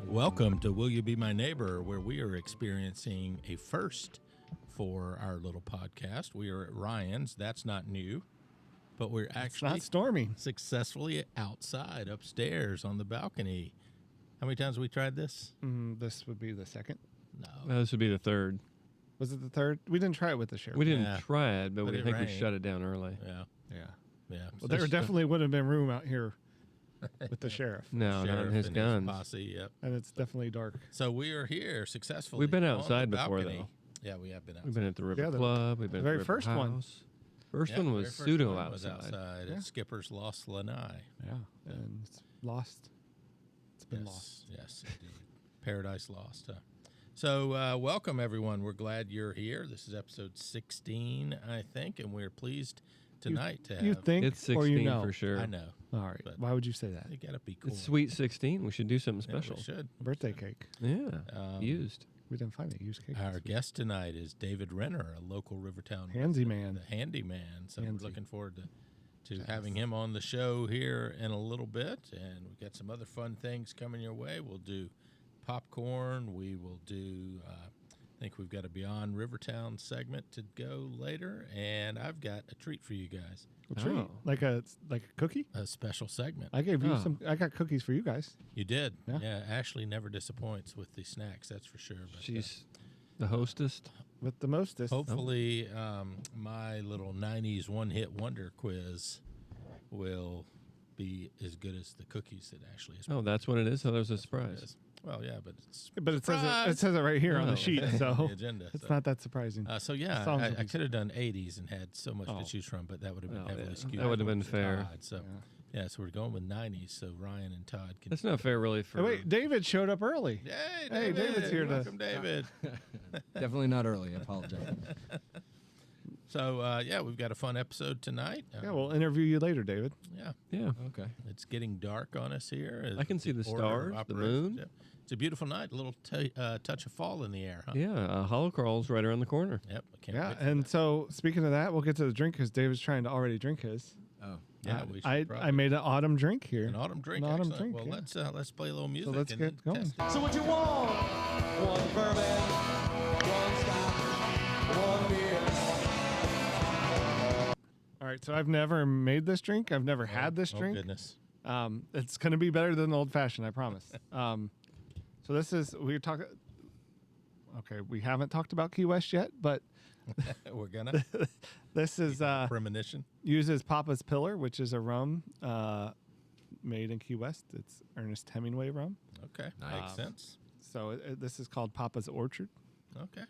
Welcome to Will You Be My Neighbor, where we are experiencing a first for our little podcast. We are at Ryan's. That's not new, but we're actually not storming. Successfully outside, upstairs on the balcony. How many times have we tried this? This would be the second. No. This would be the third. Was it the third? We didn't try it with the sheriff. We didn't try it, but But we it think we rained. shut it down early. Yeah. Well, So there definitely would have been room out here with the sheriff. No, not Sheriff his and guns. posse, yep. And it's definitely dark. So we are here successfully. We've been on outside the before, balcony. though. Yeah, we have been outside. We've been at the River Yeah, the- Club. We've been the very at the River first one. House. First Yeah, one the was very first pseudo one was outside. at Skipper's Lost Lanai. Yeah. And it's lost. It's been lost. Yes, indeed. Paradise Lost. So welcome, everyone. We're glad you're here. This is episode 16, I think, and we're pleased tonight to have. You think It's or 16 you know? for sure. I know. All right. But- Why would you say that? You got to be cool. It's Sweet 16. We should do something Yeah, special. we should. Birthday cake. Yeah, Um, used. We didn't find it. Used cake. Our guest tonight is David Renner, a local Rivertown Handyman. the handyman. So Handsy. we're looking forward to having him on the show here in a little bit. And we've got some other fun things coming your way. We'll do popcorn. We will do, I think we've got a Beyond RiverTown segment to go later. And I've got a treat for you guys, A treat. Oh. Like a cookie? a special segment. I gave you Oh. some. I got cookies for you guys. You did. Yeah. Yeah. Ashley never disappoints with the snacks, that's for sure. But, She's the hostess. With the mostest. hopefully, my little 90s one-hit wonder quiz will be as good as the cookies that Ashley has. Oh, that's what it is? So there's a That's what it surprise. is. Well, yeah, but it's But it says surprise! it says it right here on Oh. the sheet, so the agenda. it's so. not that surprising. So yeah, Songs will I be- could have done 80s and had so much Oh. to choose from, but that would have been Oh, heavily yeah. skewed. That would have been towards fair. Todd. So yeah, so we're going with 90s. So Ryan and Todd can. That's not fair, really. For Oh, wait, David showed up early. Yay, Hey, David's here to- Welcome, David. Definitely not early. I apologize. So yeah, we've got a fun episode tonight. Yeah, we'll interview you later, David. Yeah, yeah. Okay. it's getting dark on us here. I can see the order of stars, the operations. moon. Yeah. It's a beautiful night. A little touch of fall in the air, huh? Yeah, Hollow Crawl's right around the corner. Yep. I can't Yeah, wait for and that. so speaking of that, we'll get to the drink because David's trying to already drink his. Oh. Yeah, we should I probably- made an autumn drink here. An autumn drink. An autumn excellent. drink, Well, yeah. let's play a little music. let's and get then going. test it. So what you want? One bourbon, one scotch, one beer. All right, so I've never made this drink. I've never had this Oh drink. goodness. It's going to be better than old fashioned, I promise. So this is we're talking. Okay, we haven't talked about Key West yet, but We're gonna this is premonition. uses Papa's Pillar, which is a rum made in Key West. It's Ernest Hemingway rum. Okay, makes sense. So this is called Papa's Orchard. Okay.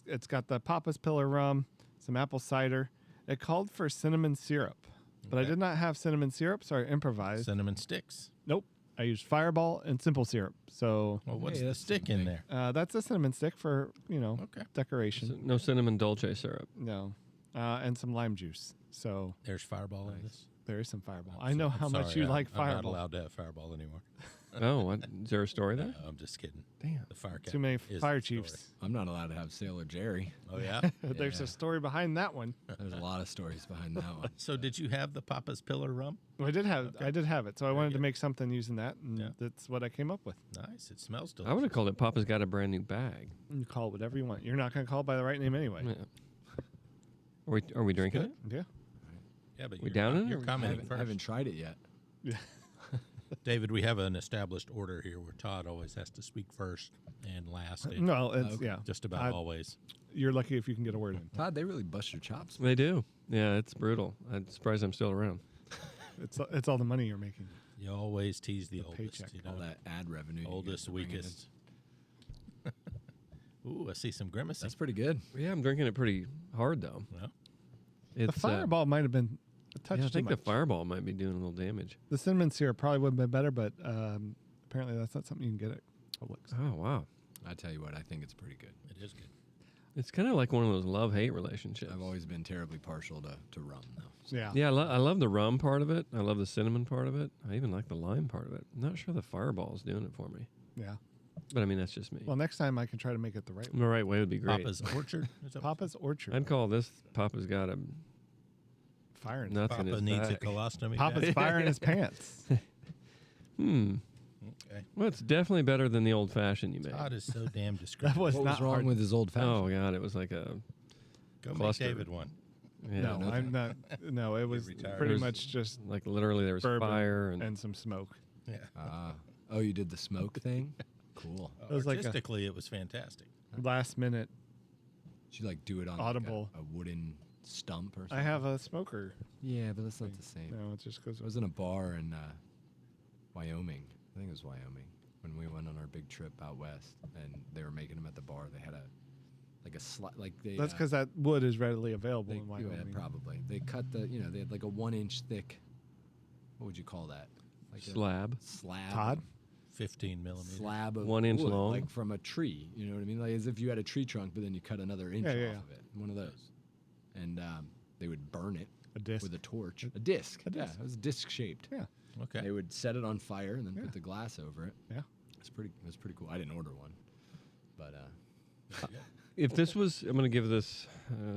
It's got the Papa's Pillar rum, some apple cider. It called for cinnamon syrup, but I Okay. did not have cinnamon syrup, so I improvised. Cinnamon sticks. Nope, I used Fireball and simple syrup. So Well, what's Hey, the that's stick in something. there? that's a cinnamon stick for Okay. decoration. No cinnamon dolce syrup. No, and some lime juice. So There's Fireball in this. there is some Fireball. I'm I know so- how I'm much sorry, you like I'm not Fireball. allowed to have Fireball anymore. Oh, what? Is there a story there? No, I'm just kidding. Damn. The fire Too many captain is fire the story. chiefs. I'm not allowed to have Sailor Jerry. Oh yeah. There's Yeah. a story behind that one. There's a lot of stories behind that one. So did you have the Papa's Pillar rum? Well, I did have it. So I wanted to good. make something using that, and Yeah. that's what I came up with. Nice. It smells I would delicious. have called it Papa's Got a Brand New Bag. You call it whatever you want. You're not going to call it by the right name anyway. Yeah. Are we drinking it? Yeah. Yeah, but We you're, down in it you're or we commenting I first. haven't tried it yet. David, we have an established order here where Todd always has to speak first and last. and No, it's Okay. yeah. Just about I- always. You're lucky if you can get a word in. Todd, they really bust your chops. They do. Yeah, it's brutal. I'm surprised I'm still around. It's all the money you're making. You always tease the, The oldest. paycheck. You know? All that ad revenue. you guys Oldest, are bringing in. weakest. Ooh, I see some grimacing. That's pretty good. Yeah, I'm drinking it pretty hard though. Well, It's The Fireball might have been a touch yeah, I too think the much. Fireball might be doing a little damage. The cinnamon syrup probably would have been better, but apparently that's not something you can get at Publix. Oh wow. I tell you what, I think it's pretty good. It is good. It's kind of like one of those love-hate relationships. I've always been terribly partial to rum, though. Yeah. Yeah, I love the rum part of it. I love the cinnamon part of it. I even like the lime part of it. I'm not sure the Fireball's doing it for me. Yeah. But I mean, that's just me. Well, next time I can try to make it the right way. The right way would be great. Papa's Orchard. Is that Papa's Orchard. I'd call this Papa's got a Fire in nuts in Papa his needs a back. colostomy. Papa's bag? fire in his pants. Okay. Well, it's definitely better than the old fashioned you made. Todd is so damn That descriptive. was What not was wrong hard. with his old fashioned? Oh god, it was like a Go make cluster. David one. yeah, No, no I'm not. No, it was retired. pretty There's- much just like literally there was bourbon fire and and some smoke. Yeah. Oh, you did the smoke thing? Cool. It was like a- Artistically, it was fantastic. Last minute. Did you like do it on Audible. like a wooden stump or something? I have a smoker. Yeah, but that's not the same. No, it just goes. I was in a bar in Wyoming. I think it was Wyoming when we went on our big trip out west, and they were making them at the bar. They had That's because that wood is readily available they, in Wyoming. yeah, probably they cut they had like a 1-inch thick. What would you call that? Like slab. a slab. Todd? 15 millimeters. Slab of 1 inch wood, long. like from a tree. You know what I mean? Like as if you had a tree trunk, but then you cut another inch Yeah, off yeah, of it. One of those, and they would burn it A disc. with a torch. A disc. A Yeah, disc. it was disc shaped. Yeah. Okay. They would set it on fire and then Yeah. put the glass over it. Yeah. It was pretty cool. I didn't order one, but If this was, I'm going to give this.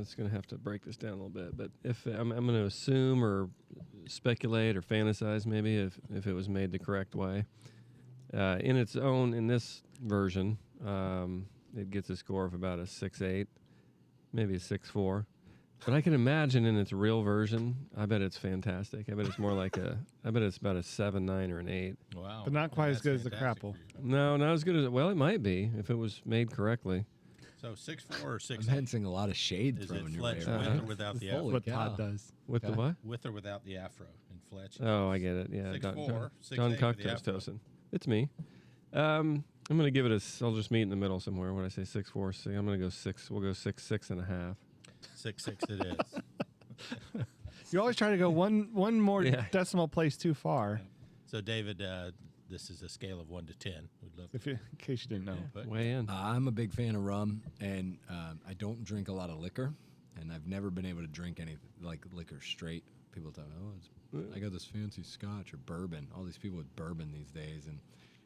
It's going to have to break this down a little bit. But if I'm going to assume or speculate or fantasize, maybe if it was made the correct way, in its own in this version, it gets a score of about a 6.8, maybe a 6.4. But I can imagine in its real version, I bet it's fantastic. I bet it's more like I bet it's about a 7.9 or an 8. Wow. But not quite as That's good as the fantastic crapple. for you. No, not as good as well. It might be if it was made correctly. So 6'4" or I'm 6'8"? sensing a lot of shade Is thrown it your way. Fletch right with now. or without the Holy afro? What cow. Todd does. With the Okay. what? With or without the afro in Fletch? Oh, I get it. Yeah, 6'4", 6'8" John with the Cocktail's afro. toasting. It's me. I'm gonna give it I'll just meet in the middle somewhere. What I say, 6.4. So I'm gonna go 6. We'll go 6.5. 6'6" it is. You always try to go one more Yeah. decimal place too far. So David, this is a scale of 1 to 10. We'd love In case you didn't know. but Weigh in. I'm a big fan of rum, and I don't drink a lot of liquor, and I've never been able to drink any like liquor straight. People tell me, I got this fancy scotch or bourbon. All these people with bourbon these days, and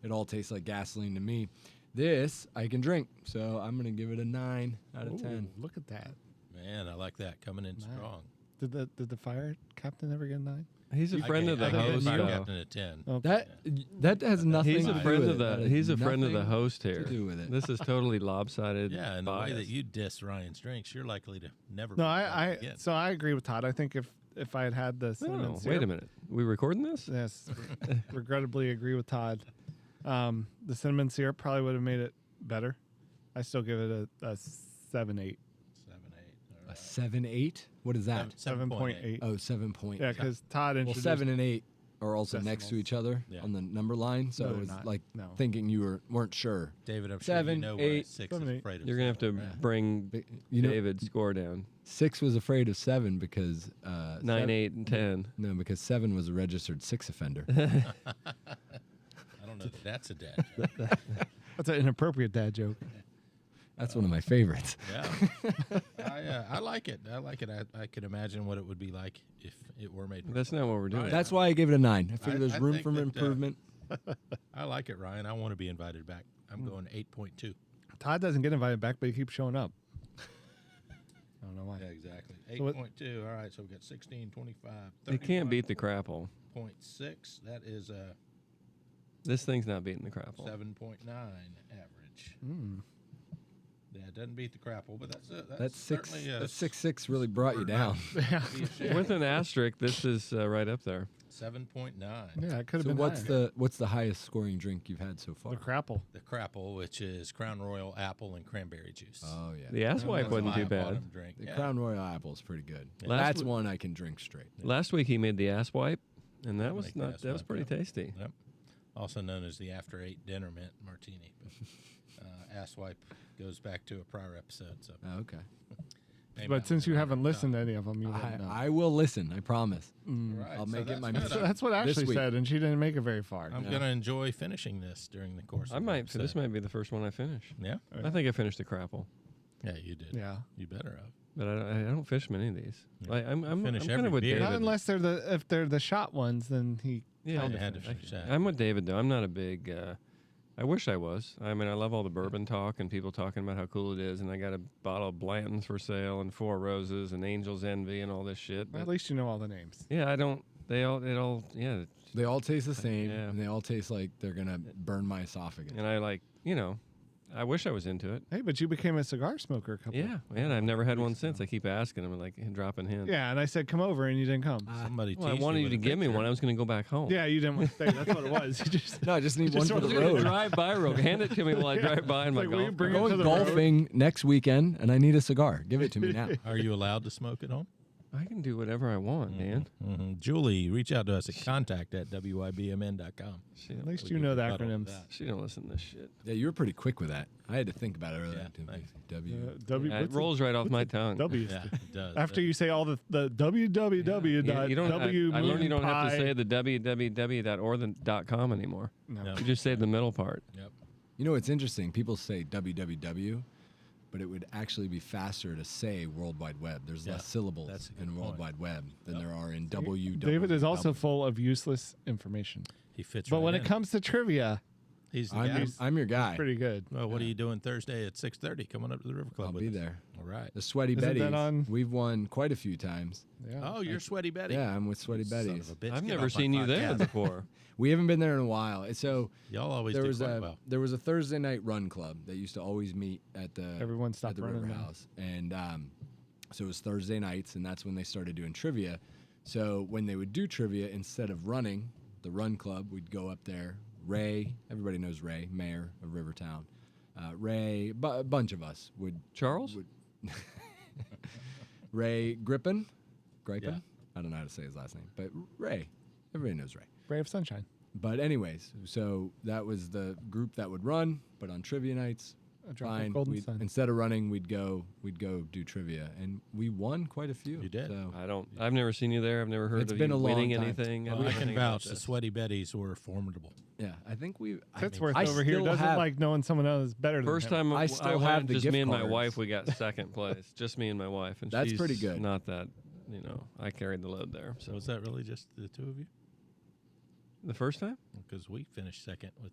it all tastes like gasoline to me. This I can drink, so I'm gonna give it a 9 out of 10. Ooh, look at that. man, I like that coming in Nice. strong. Did the fire captain ever get a 9? He's a I friend gave- of the I gave host, Fire though. Captain a 10. Okay. That has nothing. He's to a do friend with of it. the. That has He's a friend of the nothing host to here. do with it. This is totally lopsided. Yeah, and the way that bias. you diss Ryan's drinks, you're likely to never. No, bring it up I again. so I agree with Todd. I think if I had the cinnamon No, wait syrup, a minute. We recording this? Yes, regrettably agree with Todd. The cinnamon syrup probably would have made it better. I still give it a 7.8. 7, 8. A 7.8. What is that? 7.8. Oh, 7 point. Yeah, because Todd Well, introduced 7 and 8 are also next to decimals. each other Yeah. on the number line. So No, it they're was not. like No. thinking you weren't sure. David, I'm sure 7, you know 8, why 6 7, is 8. afraid of You're gonna have to 7, right? bring But, you know, David's score down. 6 was afraid of 7 because 9, 8, and 10. No, because 7 was a registered 6 offender. I don't know that that's a dad joke. That's an inappropriate dad joke. That's one of my favorites. Yeah, I like it. I like it. I could imagine what it would be like if it were made. That's not what we're doing. Right. That's why I gave it a 9. I figure there's I room think for that, improvement. I like it, Ryan. I want to be invited back. I'm going 8.2. Todd doesn't get invited back, but he keeps showing up. I don't know why. Yeah, exactly. So what- 8.2. All right, so we got 16, 25, They can't beat the crapple. 30.6. That is a This thing's not beating the crapple. 7.9 average. Mm. Yeah, it doesn't beat the crapple, but That's 6. certainly a That 6 really brought you down. Yeah, be a shame. With an asterisk, this is right up there. 7.9. yeah, it could have So been what's the highest scoring drink you've had so far? the crapple. The crapple, which is Crown Royal apple and cranberry juice. Oh yeah. The ass wipe That's wasn't my too bad. bottom drink. The Yeah. Crown Royal apple is pretty good. Last That's w- one I can drink straight. Last week he made the ass wipe, and that I was make the not. ass That was wipe, pretty yeah. tasty. Yep. Also known as the after 8 dinner mint martini. But, ass wipe goes back to a prior episode. So Oh, okay. Came But out since with you it haven't on top. listened to any of them, you wouldn't know. I will listen. I promise. Right, I'll so make it that's my good. mission. That's what This Ashley week. said, and she didn't make it very far. I'm going to enjoy finishing this during the course. I of might. the This episode. might be the first one I finish. Yeah, I think I finished a crapple, yeah, you did. Yeah. You better have. but I don't fish many of these. Yeah. Like, I'm Finish kind every of with beer. David. Not unless they're the shot ones, then he. Yeah, You had to finish that. I'm with David though. I'm not a big. I wish I was. I mean, I love all the bourbon talk and people talking about how cool it is, and I got a bottle of Blanton's for sale and Four Roses and Angel's Envy and all this shit. At But least you know all the names. yeah, I don't. It all. Yeah, They all taste the same, Yeah. and they all taste like they're gonna burn my esophagus. and I like. I wish I was into it. Hey, but you became a cigar smoker a couple. Yeah, man. I've never had one since. I keep asking him and like dropping hints. Yeah, and I said come over, and you didn't come. Somebody Well, I teased wanted you with to a give me picture. one. I was going to go back home. Yeah, you didn't want to stay. That's what it was. You just No, I just need one just for the wanted to road. Drive by road. Hand it to me while I drive by in my like, will you golf bring cart. it to Going the road? golfing next weekend, and I need a cigar. Give it to me now. Are you allowed to smoke at home? I can do whatever I want, Dan. Julie, reach out to us at contact@wybmn.com. Shit. At least We you give know you the a bottle of acronyms. that. She don't listen to this shit. Yeah, you were pretty quick with that. I had to think about it earlier. Yeah, too. thanks. W. It rolls right off my tongue. W. Yeah, it does. After you say all the www. You don't, I learned you don't have to pi- say the www or the .com anymore. No. No. You just say the middle part. Yep. You know, it's interesting. People say www, but it would actually be faster to say World Wide Web. There's Yeah, less syllables that's a good in World point. Wide Web than Yep. there are in www. David is also full of useless information. He fits But right when in. it comes to trivia, He's the I'm, guy. your, I'm your guy. pretty good. Well, what are you doing Thursday at 6:30? Coming up to the River Club I'll with be us. there. All right. The Sweaty Isn't that Betties. on- We've won quite a few times. Yeah. Oh, you're Sweaty Betty. Yeah, I'm with Sweaty Son of Betties. a bitch, I've get never off my seen you there podcast. before. We haven't been there in a while. So Y'all always there do was quite a well. there was a Thursday night run club that used to always meet at the Everyone at stopped the running River now. House, and so it was Thursday nights, and that's when they started doing trivia. So when they would do trivia, instead of running the run club, we'd go up there. Ray, everybody knows Ray, mayor of Rivertown. Ray, a bunch of us would. Charles? Ray Grippin. Yeah. I don't know how to say his last name, but Ray. Everybody knows Ray. Ray of Sunshine. But anyways, so that was the group that would run. But on trivia nights, A drop of fine. golden sun. Instead of running, we'd go do trivia, and we won quite a few. You did? So I've never seen you there. I've never heard It's of been you a long winning time. anything. Well, don't I know can anything about vouch. The this. Sweaty Betties were formidable. yeah, I think we. Fitzworth I over here still doesn't have- like knowing someone else is better than First him. time I still went, have the just gift me and my cards. wife. We got second place. Just me and my wife, and That's she's pretty good. Not that, I carried the load there. So So was that really just the two of you? the first time, Because we finished second with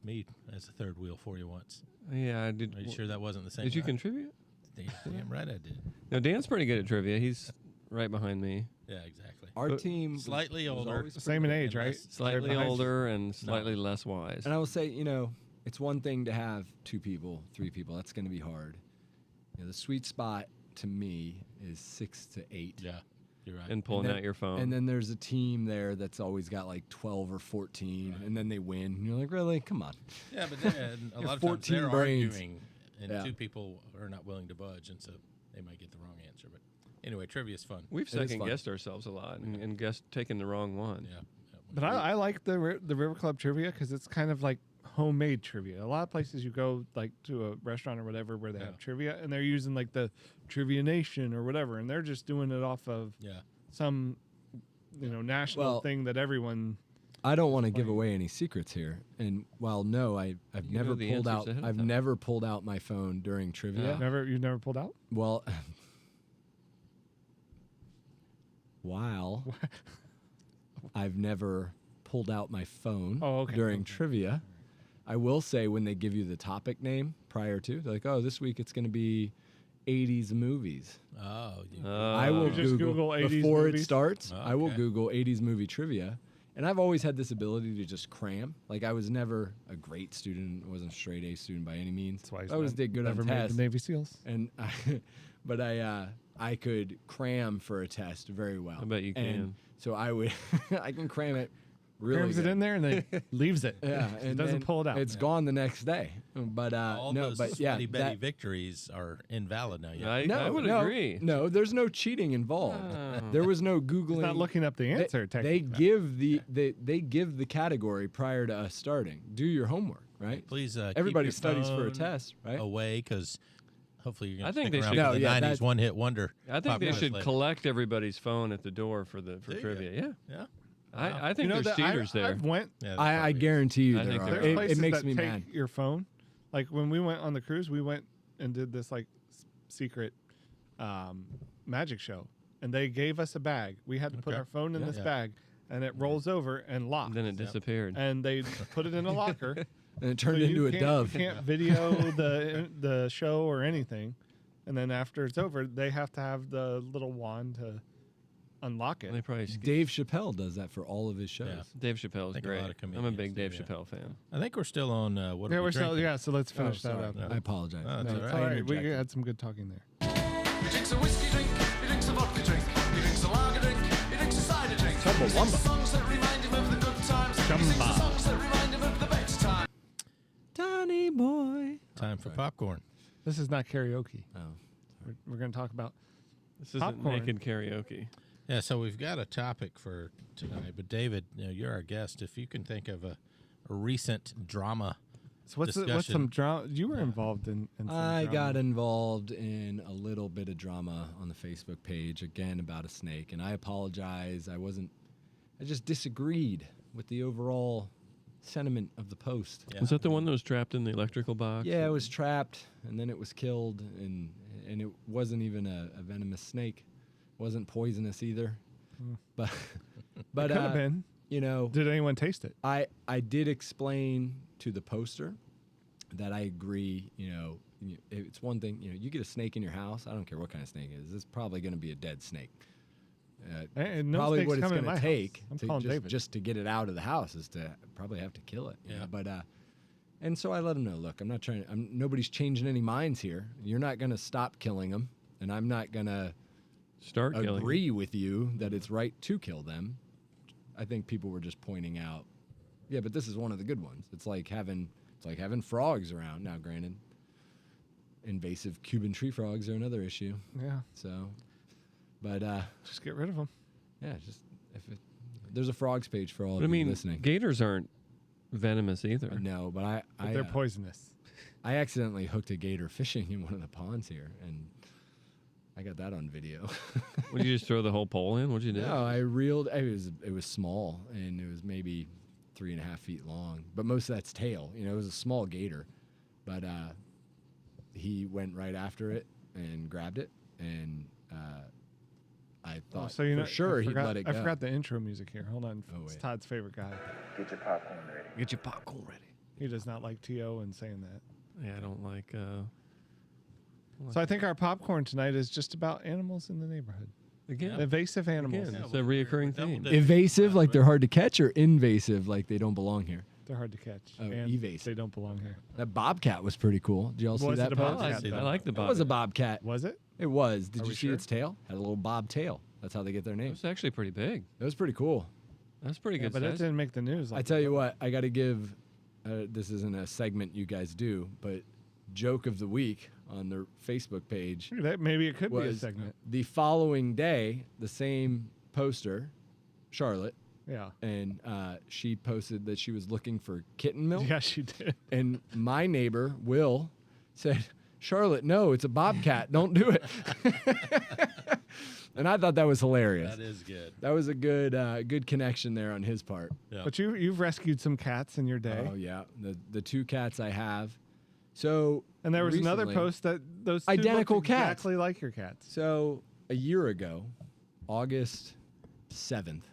me as a third wheel for you once. yeah, I did. Are you sure that wasn't the same? Did you guy? contribute? Damn right I did. No, Dan's pretty good at trivia. He's right behind me. Yeah, exactly. Our But team was- Slightly was older. always Same in pretty good. age, right? less- Slightly behind you. older and slightly less wise. And I will say, it's one thing to have 2 people, 3 people. That's going to be hard. The sweet spot to me is 6 to 8. Yeah, you're right. And pulling then- out your phone. And then there's a team there that's always got like 12 or 14, and then they win. And you're like, really? Come on. yeah, but then a lot of times 14 they're brains. arguing, and Yeah. 2 people are not willing to budge, and so they might get the wrong answer. But anyway, trivia's fun. We've It is second guessed ourselves a lot and guessed taking the wrong one. Yeah. But I like the River Club trivia because it's kind of like homemade trivia. A lot of places you go like to a restaurant or whatever where they Yeah. have trivia and they're using like the Trivia Nation or whatever, and they're just doing it off of Yeah. some national Well, thing that everyone. I don't want to give away any secrets here. And while no, I've You never know the pulled answers out. ahead of I've time. never pulled out my phone during trivia. You've never pulled out. Well, while I've never pulled out my phone during okay. trivia, I will say when they give you the topic name prior to, they're like, "Oh, this week it's going to be 80s movies." Oh, you, I will You just Google 80s before it movies? starts. I will Okay. Google 80s movie trivia, and I've always had this ability to just cram. Like I was never a great student, I wasn't a straight A student by any means. That's why he's I always not- did good never on made tests, the Navy SEALs. and but I could cram for a test very well. I bet you And can. so I would I can cram it really Crams it good. in there and then leaves it. Yeah, It and doesn't then pull it out. It's gone the next day. But all no, those but yeah, Sweaty Betty that- victories are invalid now. Yeah. I would no, agree. No, there's no cheating involved. Oh. There was no googling. He's not looking up the answer. They technically. give they give the category prior to us starting. Do your homework, right? Please, keep Everybody your studies for a phone test, right? Away, because hopefully you're I going to think stick they around should- for No, the yeah, 90s that's- one-hit wonder. I think they Pop should quiz later. collect everybody's phone at the door for Do you? trivia. Yeah. Yeah. I think there's that cheaters there. I've went. Yeah, I probably is. guarantee you I think there there are. are. There's It places makes that me take mad. your phone. Like when we went on the cruise, we went and did this like secret magic show, and they gave us a bag. We had to put Okay. our phone in Yeah. this Yeah. bag, and it rolls over and locks. And then it disappeared. And they put it in a locker. And it turned so into you a can't- dove. You can't video the show or anything, and then after it's over, they have to have the little wand to unlock They it. probably Dave Chappelle does that for all of his shows. Yeah. Dave Chappelle's think a lot great. of I'm a comedians big do, Dave yeah. Chappelle fan. I think we're still on what Yeah, are we we're still drinking? So let's finish that sorry. up. No. I apologize. Oh, that's No, all it's right. all right. We interjected. had some good talking there. He drinks a whiskey drink, he drinks a vodka drink, he drinks a lager drink, he drinks a cider drink. He sings the songs that remind him of the good times. He sings the songs that remind him of the better times. Donny boy. Time for popcorn. This is not karaoke. Oh. We're going to talk about. This isn't Popcorn. naked karaoke. Yeah, so we've got a topic for tonight, but David, you're our guest. If you can think of a recent drama. So what's Discussion. some drama? You were involved in some I drama. got involved in a little bit of drama on the Facebook page again about a snake, and I apologize. I just disagreed with the overall sentiment of the post. Yeah. Was that the one that was trapped in the electrical box? Yeah, it was trapped, and then it was killed, and it wasn't even a venomous snake. Wasn't poisonous either. But Could have been. you know, Did anyone taste it? I did explain to the poster that I agree, it's one thing, you get a snake in your house, I don't care what kind of snake it is, it's probably going to be a dead snake. And no Probably snakes what it's come in going my to house. take I'm calling to David. just to get it out of the house is to probably have to kill it. you know, Yeah. But and so I let him know, look, nobody's changing any minds here. You're not going to stop killing them, and I'm not going to Start killing. agree with you that it's right to kill them. I think people were just pointing out, yeah, but this is one of the good ones. It's like having frogs around. Now, granted, invasive Cuban tree frogs are another issue. Yeah, So, but just get rid of them. yeah, there's a frogs page for all But of I you mean, listening. gators aren't venomous either. No, but But they're poisonous. I accidentally hooked a gator fishing in one of the ponds here, and I got that on video. Would you just throw the whole pole in? What'd you do? No, I reeled. It was small, and it was maybe 3.5 feet long. But most of that's tail. It was a small gator, but he went right after it and grabbed it, and I thought so you know, for sure I he'd forgot, let it go. I forgot the intro music here. Hold on, Oh, it's wait. Todd's favorite guy. Get your popcorn ready. Get your popcorn ready. He does not like To and saying that. Yeah, I don't like. So I think our popcorn tonight is just about animals in the neighborhood. Again, Invasive animals. Again. Yeah, It's a we're reoccurring double theme. dipping. Evasive, like they're hard to catch, or invasive, like they don't belong here. They're hard to catch. Oh, and evasive. they don't belong here. That bobcat was pretty cool. Did y'all see Was that? it a post? bobcat, I though? like the That was a bobcat. bobcat. Was it? It was. Did Are you we see sure? its tail? Had a little bob tail. That's how they get their It name. was actually pretty big. It was pretty cool. That's pretty Yeah, good but it size. didn't make the news. I tell you what, I got to give. This isn't a segment you guys do, but joke of the week on their Facebook page That maybe it could be a was segment. the following day. The same poster, Charlotte, Yeah. and she posted that she was looking for kitten milk. Yeah, she did. And my neighbor, Will, said, Charlotte, no, it's a bobcat. Don't do it. And I thought that was hilarious. That is good. That was a good connection there on his part. Yeah. But you've rescued some cats in your day. Oh, yeah. The two cats I have. So And there was another recently- post that those two Identical looked cats. exactly like your cats. So a year ago, August 7th,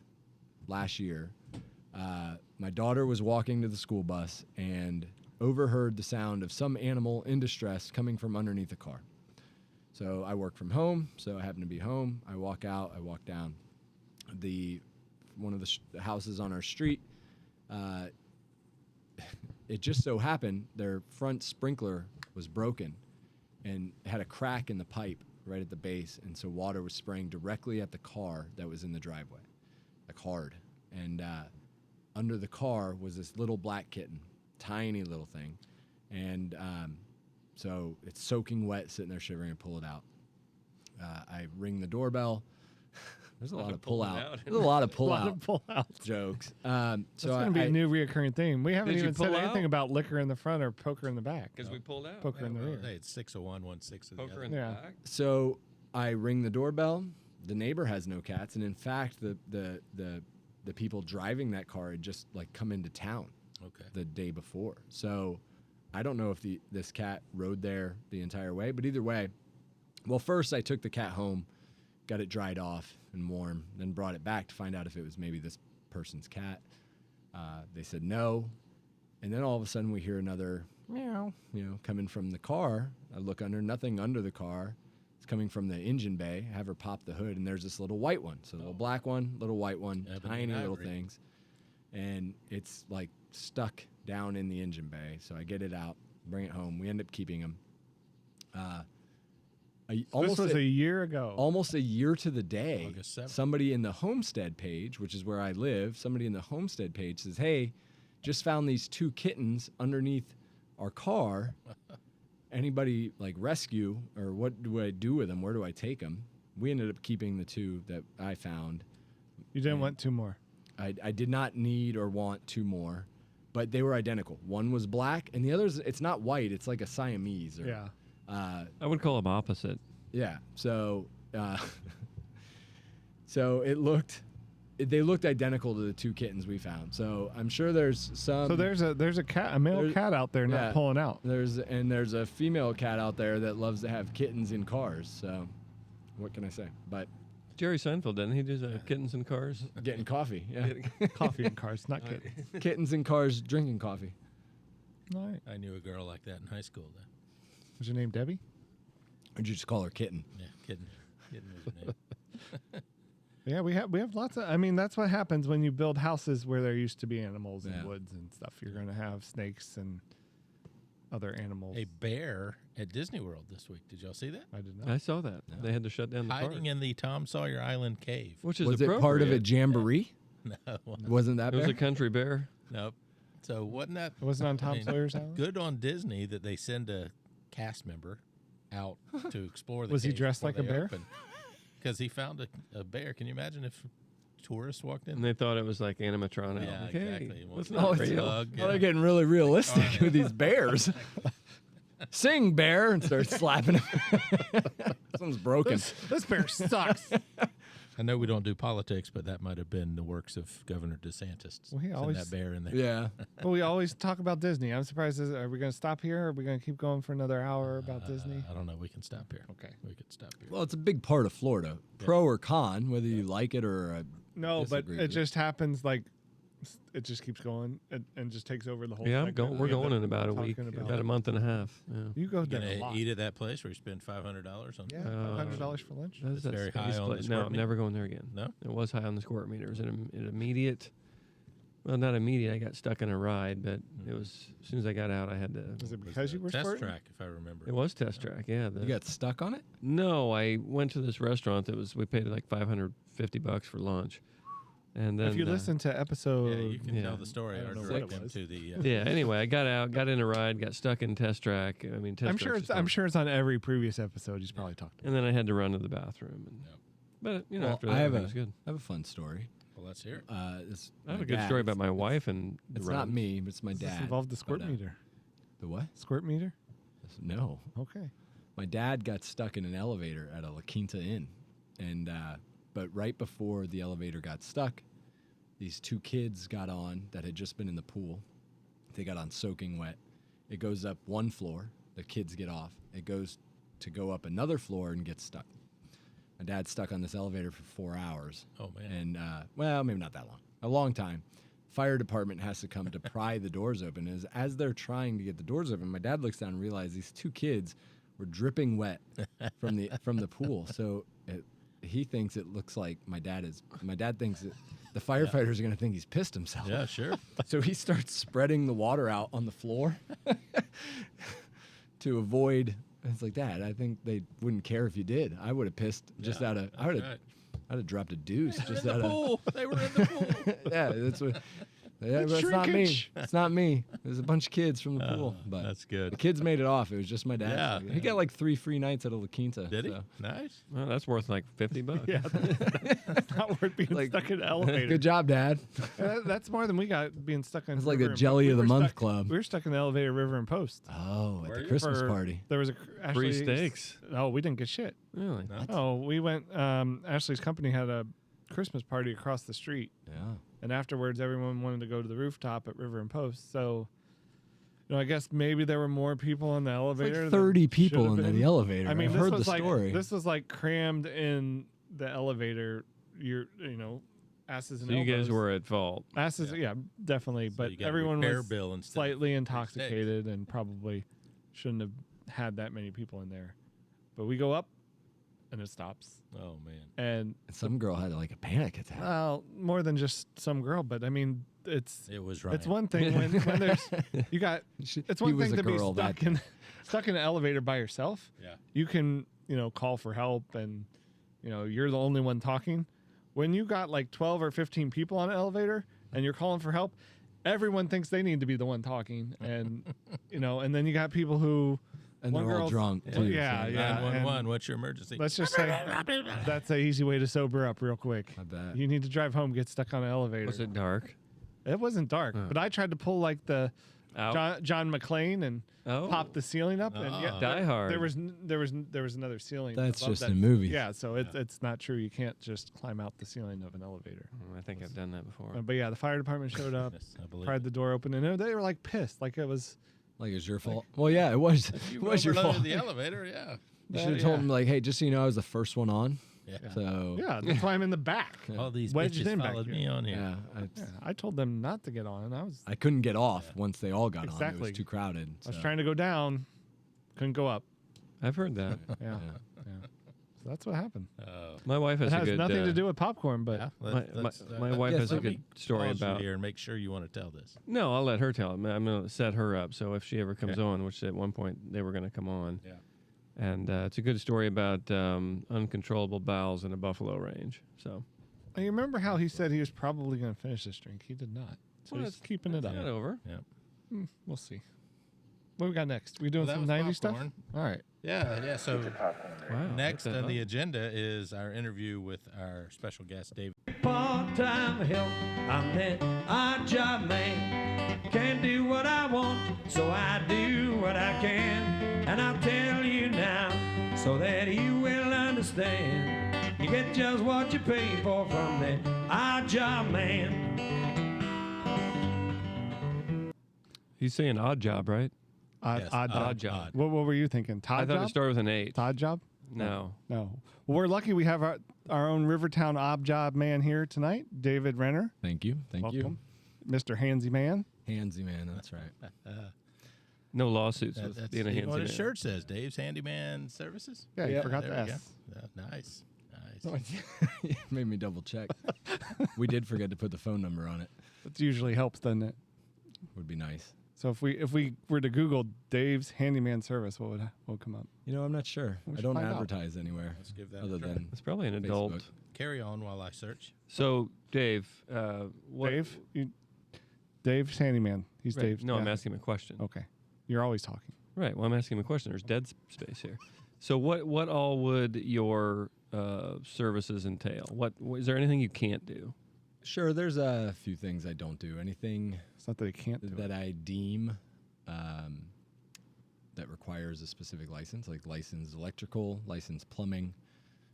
last year, my daughter was walking to the school bus and overheard the sound of some animal in distress coming from underneath a car. So I work from home, so I happen to be home. I walk out, I walk down one of the houses on our street. It just so happened their front sprinkler was broken and had a crack in the pipe right at the base, and so water was spraying directly at the car that was in the driveway, like hard. And under the car was this little black kitten, tiny little thing, and so it's soaking wet, sitting there shivering. And pull it out. I ring the doorbell. There's a lot of pulling pull-out. out. There's a lot of A lot pull-out of pull-outs. jokes. That's So going to be I, a new reoccurring theme. We haven't Did you even said pull anything out? about liquor in the front or poker in the back. Because we pulled out. Poker in the rear. Hey, it's 6 of one, 6 of the Poker other. in the Yeah. back. So I ring the doorbell. The neighbor has no cats, and in fact, the people driving that car had just like come into town Okay. the day before. So I don't know if this cat rode there the entire way, but either way, well, first I took the cat home, got it dried off and warm, then brought it back to find out if it was maybe this person's cat. They said no, and then all of a sudden we hear another meow, coming from the car. I look under, nothing under the car. It's coming from the engine bay. Have her pop the hood, and there's this little white one. So little black one, little white one, Ebony tiny and little ivory. things, and it's like stuck down in the engine bay. So I get it out, bring it home. We end up keeping him. This was a year ago. Almost a year to the day, August 7th. somebody in the Homestead page, which is where I live, somebody in the Homestead page says, hey, just found these 2 kittens underneath our car. Anybody like rescue, or what do I do with them? Where do I take them? We ended up keeping the 2 that I found. You didn't want 2 more. I did not need or want 2 more, but they were identical. One was black, and the other's, it's not white. It's like a Siamese. Or, Yeah. I would call them opposite. Yeah. So, so they looked identical to the 2 kittens we found. So I'm sure there's some. So there's a cat, a male there's- cat out there not yeah. pulling out. There's a female cat out there that loves to have kittens in cars. So, what can I say? But Jerry Seinfeld, didn't he do kittens and cars? getting coffee. Yeah. Coffee in cars, not kittens. Kittens in cars, drinking coffee. All right. I knew a girl like that in high school. Then. Was your name Debbie? Or did you just call her kitten? Yeah, kidding. Kidding was her name. Yeah, we have lots of. I mean, that's what happens when you build houses where there used to be animals Yeah. and woods and stuff. You're going to have snakes and other animals. A bear at Disney World this week. Did y'all see that? I did not. I saw that. They had to shut down the park. Hiding in the Tom Sawyer Island cave. Which is Was it part of a appropriate. jamboree? No, Wasn't that It was bear? a country bear. nope. So wasn't that It wasn't on Tom I mean, Sawyer's Island. good on Disney that they send a cast member out to explore the Was he cave dressed before like a they bear? open? Because he found a bear. Can you imagine if tourists walked in? And they thought it was like animatronic. Yeah, Like, hey, exactly. Well, what's it's not not real? bug, Oh, they're getting really realistic with these bears. Sing, bear, and start slapping him. Something's broken. This bear sucks. I know we don't do politics, but that might have been the works of Governor DeSantis. Well, he Send always- that bear in there. Yeah. But we always talk about Disney. I'm surprised. Are we going to stop here? Or are we going to keep going for another hour about Disney? I don't know. We can stop here. Okay. We could stop here. Well, it's a big part of Florida, pro or con, whether you like it or. No, but disagree it with it. just happens like it just keeps going and just takes over the whole. Yeah, segment. we're We end going up in about a week, talking about a month and a half. Yeah. You go You there a gonna lot. eat at that place where you spend $500 on? Yeah, $500 for lunch. That's very high on the No, squirt I'm meter? never going there again. No? It was high on the squirt meter. It was an immediate. Well, not immediate. I got stuck in a ride, but it was as soon as I got out, I had to. Is it because you were test squirting? track, if I remember. It was test track. Yeah. You got stuck on it? No, I went to this restaurant that was. We paid like $550 for lunch, and then If you listen to episode, Yeah, you can Yeah. tell the story I or don't know what direct it them was. to the. Yeah. Anyway, I got out, got in a ride, got stuck in test track. I mean, test I'm sure track's it's just I'm fun. sure it's on every previous episode. He's probably talked about. And then I had to run to the bathroom. And, Yep. But you know, Well, after that, I have everything was good. I have a fun story. Well, let's hear it. It's I have my a good dad. story about my wife and the It's not run. me, but it's my Does dad. this involve the squirt But, meter? The what? Squirt meter? No. Okay. My dad got stuck in an elevator at a La Quinta Inn, and but right before the elevator got stuck, these 2 kids got on that had just been in the pool. They got on soaking wet. It goes up 1 floor. The kids get off. It goes to go up another floor and gets stuck. My dad's stuck on this elevator for 4 hours. Oh, man. And well, maybe not that long. A long time. Fire department has to come to pry the doors open. As they're trying to get the doors open, my dad looks down and realizes these 2 kids were dripping wet from the pool. So he thinks it looks like my dad thinks that the firefighters are going to think he's pissed himself. Yeah, sure. So he starts spreading the water out on the floor to avoid. It's like, Dad, I think they wouldn't care if you did. I would have pissed just out of. I'd have dropped a deuce just out of. Pool. They were in the pool. Yeah, that's what. Yeah, but it's not me. It's not me. It was a bunch of kids from the pool. But That's good. the kids made it off. It was just my dad. Yeah. He got like 3 free nights at La Quinta. Did he? so. Nice. Well, that's worth like $50. Yeah, that's not worth being stuck in an elevator. Good job, Dad. That's more than we got being stuck in. It's like the River and Jelly Post. of the We were Month stuck- Club. We were stuck in the elevator, River and Post. Oh, at Were the you? Christmas For- party. There was a Free Ashley- steaks. No, we didn't get shit. Really? Oh, we went. Ashley's company had a Christmas party across the street, Yeah. and afterwards, everyone wanted to go to the rooftop at River and Post. So, I guess maybe there were more people in the It's elevator. like than 30 people should in have the been. elevator. I mean, I've this heard was the like story. this was like crammed in the elevator. Asses and So you guys elbows. were at fault. Asses, yeah, definitely. So but you got a everyone repair was bill instead of slightly free intoxicated and probably shouldn't have had that many people in there. But we go up, and it stops. Oh man. And Some girl had like a panic attack. well, more than just some girl, but I mean, it's It was right. one thing when there's you got. It's one he was thing a to be girl that stuck in an elevator by yourself. Yeah. You can call for help, and you're the only one talking. When you got like 12 or 15 people on an elevator and you're calling for help, everyone thinks they need to be the one talking, and and then you got people who. And one they're all girl's- drunk, well, too. yeah, so- yeah. 911. and What's your emergency? Let's just say that's an easy way to sober up real quick. I bet. You need to drive home, get stuck on an elevator. Was it dark? It wasn't dark, but I tried to pull like the Out? John McClane and Oh. pop the ceiling up, and Ah. Die Hard. There was another ceiling. That's above just that. in movies. Yeah, so it's not true. You can't just climb out the ceiling of an elevator. I think I've done that before. But yeah, the fire department showed up, Yes, I believe pried it. the door open, and they were like pissed, like it was. Like it's your fault. Well, yeah, it was. If you It was your overloaded fault. the elevator, yeah. You should have told him like, hey, just so you know, I was the first one on. Yeah. So Yeah, that's why I'm in the back. All these Wedged bitches in back followed here. me on here. yeah, Yeah, I told them not to get on. I couldn't get off once they all got on. It Exactly. was too crowded. I was so. trying to go down, couldn't go up. I've heard that. Yeah, yeah. So that's what happened. My wife has It a has good. nothing to do with popcorn, but Yeah, my wife has a let me good story pause you about. here and make sure you want to tell this. No, I'll let her tell it. I'm going to set her up. So if she ever comes on, which at one point they were going to come on. Yeah. And it's a good story about uncontrollable bowels in a buffalo range. So you remember how he said he was probably going to finish this drink? He did not. So Well, he's it's- keeping it up. not over. Yeah. We'll see. What we got next? We doing Well, that some was 90s stuff? popcorn. All right. Yeah. So Wow. next look at on the that. agenda is our interview with our special guest, David. Part-time help, I'm that odd job man. Can't do what I want, so I do what I can. And I'll tell you now, so that you will understand. You get just what you pay for from that odd job man. He's saying odd job, right? Odd, Yes, odd odd job. job. What were you thinking? Todd I thought job? it started with an 8. Todd job? No. No. Well, we're lucky we have our own Rivertown ob job man here tonight, David Renner. Thank you. Thank Welcome. Mr. Handsy Man. you. Handsy man, that's right. No lawsuits That's with being a what handsy his man. shirt says. Dave's Handyman Services. Yeah, you forgot there the we S. go. Yeah, nice. Nice. You made me double check. We did forget to put the phone number on it. That usually helps, doesn't it? Would be nice. So if we were to Google Dave's handyman service, what would come up? You know, I'm not sure. We I should don't find out. advertise anywhere Let's give that other a try. than It's probably an adult. Facebook. Carry on while I search. So, Dave, what? Dave? Dave's handyman. He's Right. Dave's. No, I'm yeah. asking him a question. Okay. You're always talking. Right. Well, I'm asking him a question. There's dead space here. So, what all would your services entail? What is there anything you can't do? Sure, there's a few things I don't do. Anything It's not that he can't do that it. I deem that requires a specific license, like licensed electrical, licensed plumbing.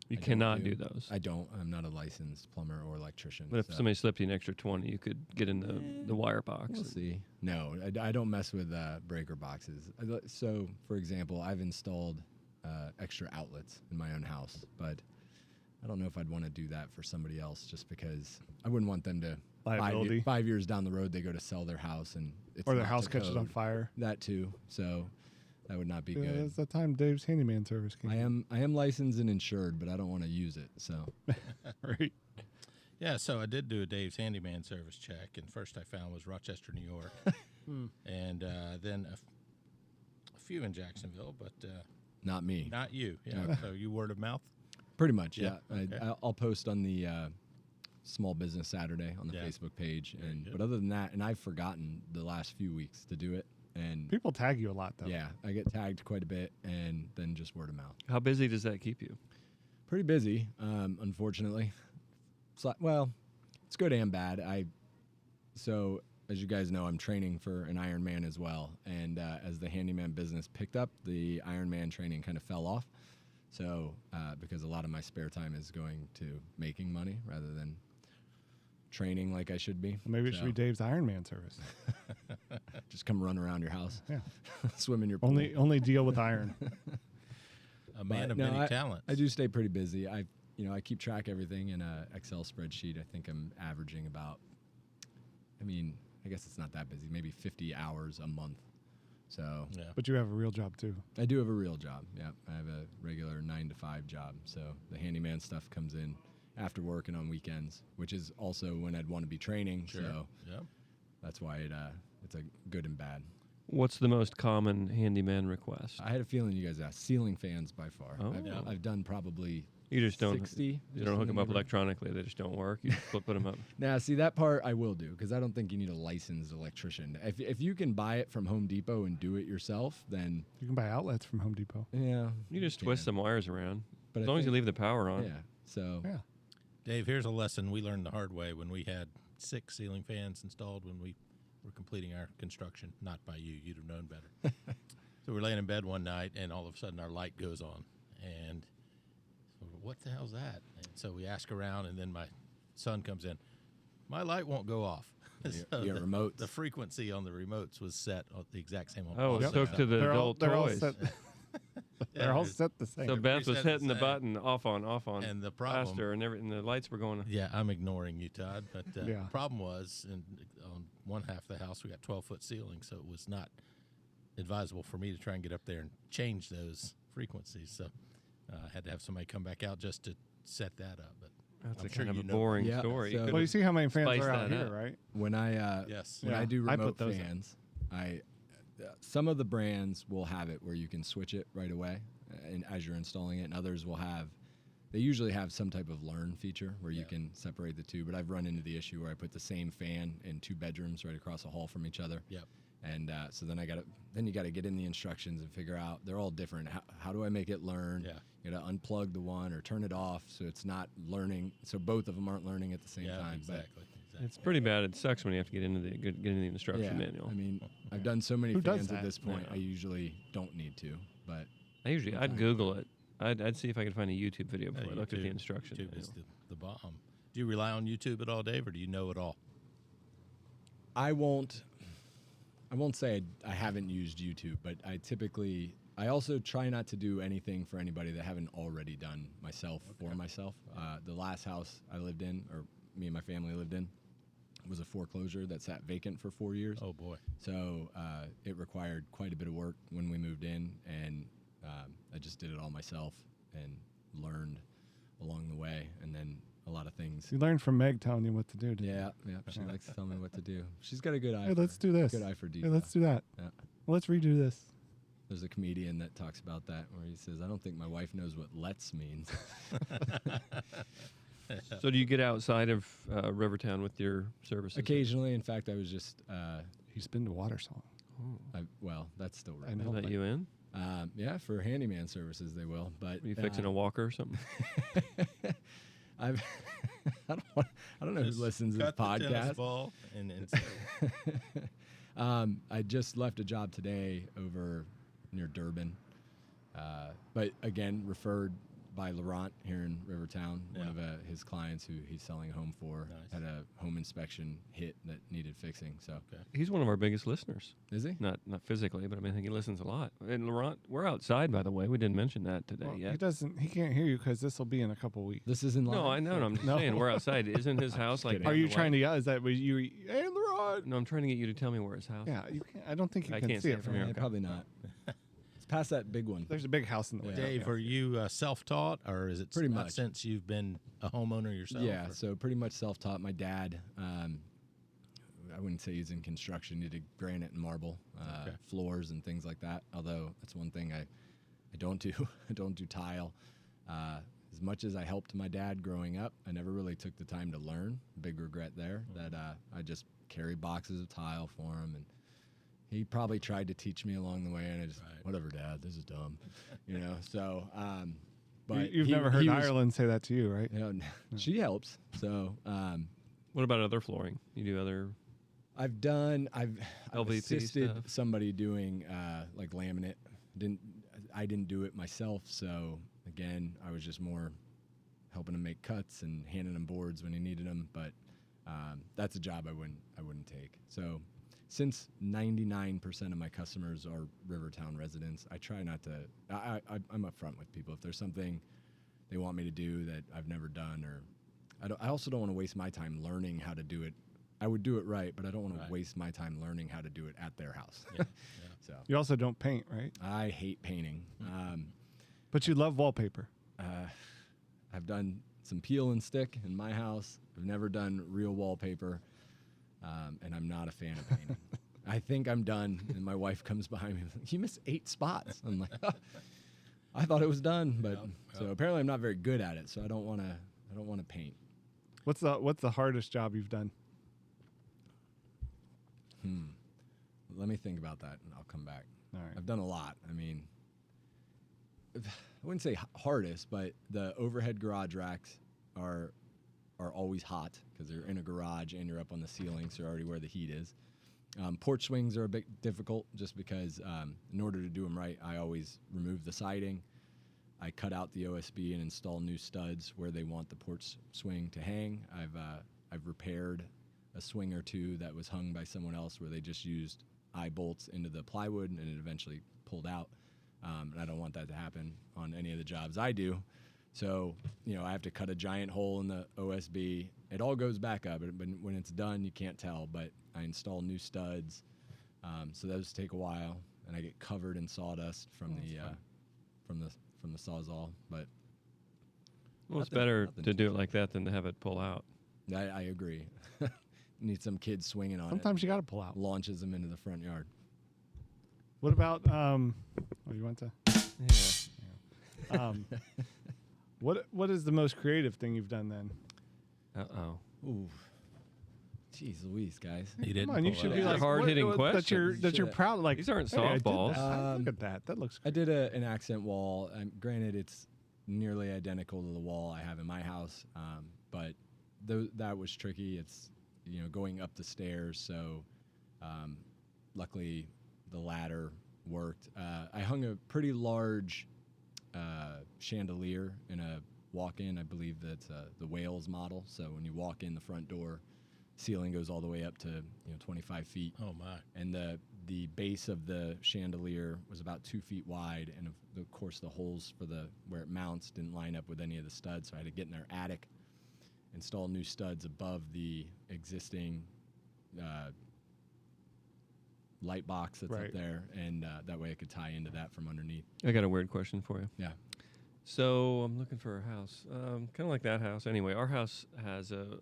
You I don't cannot do those. I don't. I'm not a licensed plumber or electrician. But if so somebody slipped you an extra 20, you could get in the wire box. we'll see. No, I don't mess with breaker boxes. So, for example, I've installed extra outlets in my own house, but I don't know if I'd want to do that for somebody else, just because I wouldn't want them to Liability. 5 years down the road they go to sell their house and it's Or their not house to catches on code. fire. That too. So that would not be Yeah, good. that's the time Dave's handyman service came. I am licensed and insured, but I don't want to use it. So Right. Yeah, so I did do a Dave's Handyman Service check, and first I found was Rochester, New York, and then a few in Jacksonville, but not me. not you. Yeah, so you word of mouth. Pretty much, Yeah, yeah. okay. I'll post on the Small Business Saturday on the Yeah. Facebook page, Very good. but other than that, and I've forgotten the last few weeks to do it. And People tag you a lot, though. yeah, I get tagged quite a bit, and then just word of mouth. How busy does that keep you? Pretty busy, unfortunately. Well, it's good and bad. So as you guys know, I'm training for an Ironman as well, and as the handyman business picked up, the Ironman training kind of fell off. So because a lot of my spare time is going to making money rather than training like I should be. Maybe it should be Dave's Ironman service. Just come run around your house, Yeah. swim in your pool. Only deal with iron. A man But of no, many talents. I do stay pretty busy. I keep track of everything in a Excel spreadsheet. I think I'm averaging about, I guess it's not that busy, maybe 50 hours a month. So Yeah. But you have a real job, too. I do have a real job. Yeah, I have a regular 9 to 5 job. So the handyman stuff comes in after work and on weekends, which is also when I'd want to be training. Sure. So Yep. that's why it's a good and bad. What's the most common handyman request? I had a feeling you guys asked ceiling fans by far. Oh. Yeah. I've done probably You just don't. 60. You just don't hook in the them up neighborhood. electronically. They just don't work. You put them up. Now, see, that part I will do because I don't think you need a licensed electrician. If you can buy it from Home Depot and do it yourself, then You can buy outlets from Home Depot. yeah. You just can. twist some wires around. But As I long as you think- leave the power on. Yeah. So Yeah. Dave, here's a lesson we learned the hard way when we had 6 ceiling fans installed when we were completing our construction. Not by you. You'd have known better. So we're laying in bed one night, and all of a sudden our light goes on. And so what the hell's that? And so we ask around, and then my son comes in. My light won't go off. You get remotes. The frequency on the remotes was set on the exact same. On Oh, all it of took them. to the They're all, adult they're all toys. set. Yeah, They're all there's- set the same. So Beth was reset the hitting the same. button off on, And the problem- faster, and everything. The lights were going. Yeah, I'm ignoring you, Todd. But Yeah. the problem was, on one half of the house, we got 12-foot ceiling, so it was not advisable for me to try and get up there and change those frequencies. So I had to have somebody come back out just to set that up. But That's I'm a sure kind of you a know. boring Yeah, story. so- You Well, you see how many fans Spice are out that here, up. right? when I yes, when Yeah, I do I put remote those in. fans, some of the brands will have it where you can switch it right away, and as you're installing it, and others will have. They usually have some type of learn feature where you can separate the two. But I've run into the issue where I put the same fan in 2 bedrooms right across a hall from each other. Yep. And so then you got to get in the instructions and figure out they're all different. How do I make it learn? Yeah. You got to unplug the one or turn it off so it's not learning. So both of them aren't learning at the same Yeah, time. exactly. It's pretty bad. It sucks when you have to get into the instruction manual. I mean, I've done so many Who does fans at that? this point. Yeah. I usually don't need to, but I'd Google it. I'd see if I could find a YouTube video before I looked at the YouTube- instructions. YouTube is the bomb. Do you rely on YouTube at all, Dave, or do you know it all? I won't say I haven't used YouTube, but I also try not to do anything for anybody that I haven't already done myself for myself. The last house I lived in, or me and my family lived in, was a foreclosure that sat vacant for 4 years. Oh boy. So it required quite a bit of work when we moved in, and I just did it all myself and learned along the way, and then a lot of things. You learn from Meg telling you what to do. didn't you? Yeah, she likes to tell me what to do. She's got a good eye. Hey, let's do this. Good eye for Hey, detail. let's do that. Yeah. Let's redo this. There's a comedian that talks about that where he says, "I don't think my wife knows what "let's" means." So do you get outside of Rivertown with your services? Occasionally, in fact, I was just, He's been to Watersong. that's still I right. know. Let you in? Yeah, for handyman services they will. But Are you fixing a walker or something? I don't know who listens to this Cut the tennis podcast. ball and I just left a job today over near Durban, but again referred by Laurent here in Rivertown, one of his clients who he's selling a home for. Nice. Had a home inspection hit that needed fixing. So He's one of our biggest listeners. is he? Not physically, but I think he listens a lot. And Laurent, we're outside, by the way. We didn't mention that today Well, yet. he can't hear you because this will be in a couple weeks. This isn't live. No, I know. I'm just No. saying we're outside. Isn't his house like? kidding. down Are you the trying way? to yell? Is that what you? Hey, Laurent. No, I'm trying to get you to tell me where his house. Yeah, you can't. I don't think you I can can't see it from here. Okay. Probably not. It's past that big one. There's a big house in the way. Dave, are you self-taught, or is it Pretty not much. since you've been a homeowner yourself? Yeah, or- so pretty much self-taught. My dad, I wouldn't say he's in construction. He did granite and marble, floors and things like that. Although that's one thing I don't do. I don't do tile. as much as I helped my dad growing up, I never really took the time to learn. Big regret there that I just carried boxes of tile for him, and he probably tried to teach me along the way, and I just, whatever, Dad, this is dumb, you know. So, but You've never heard Ireland say that to you, right? You know, she helps. So, What about other flooring? You do other? I've LVP assisted stuff? somebody doing like laminate. I didn't do it myself, so again, I was just more helping him make cuts and handing him boards when he needed them. But that's a job I wouldn't take. So since 99% of my customers are Rivertown residents, I try not to. I'm upfront with people. If there's something they want me to do that I've never done, or I also don't want to waste my time learning how to do it. I would do it right, but I don't want to waste my time learning how to do it at their house. Yeah. So You also don't paint, right? I hate painting. But you love wallpaper. I've done some peel and stick in my house. I've never done real wallpaper, and I'm not a fan of painting. I think I'm done, and my wife comes behind me and says, "You missed 8 spots." I'm like, oh, I thought it was done, but so apparently I'm not very good at it. So I don't want to paint. What's the hardest job you've done? Let me think about that, and I'll come back. All right. I've done a lot. I mean, I wouldn't say hardest, but the overhead garage racks are always hot because they're in a garage and you're up on the ceiling, so you're already where the heat is. Porch swings are a bit difficult just because in order to do them right, I always remove the siding. I cut out the OSB and install new studs where they want the porch swing to hang. I've repaired a swing or two that was hung by someone else where they just used eye bolts into the plywood and it eventually pulled out. And I don't want that to happen on any of the jobs I do. So, I have to cut a giant hole in the OSB. It all goes back up, but when it's done, you can't tell. But I install new studs, so those take a while, and I get covered in sawdust from the Sawzall. But It's better to do it like that than to have it pull out. I agree. Need some kid swinging on Sometimes you got to pull out. it. Launches them into the front yard. What about you want to? Yeah. What is the most creative thing you've done then? Ooh. Jeez Louise, guys. He didn't. Come on, you pull should it be out. like Hard-hitting that you're questions. proud. Like These aren't "Hey, I did softballs." that. Look at that. That looks. I did an accent wall. Granted, it's nearly identical to the wall I have in my house, but that was tricky. It's going up the stairs, so luckily the ladder worked. I hung a pretty large chandelier in a walk-in. I believe that's the Wales model. So when you walk in the front door, ceiling goes all the way up to 25 feet. Oh my! And the base of the chandelier was about 2 feet wide, and of course the holes for where it mounts didn't line up with any of the studs, so I had to get in their attic, install new studs above the existing light box that's up there, and that way I could tie into that from underneath. I got a weird question for you. Yeah. So I'm looking for a house, kind of like that house. Anyway, our house has a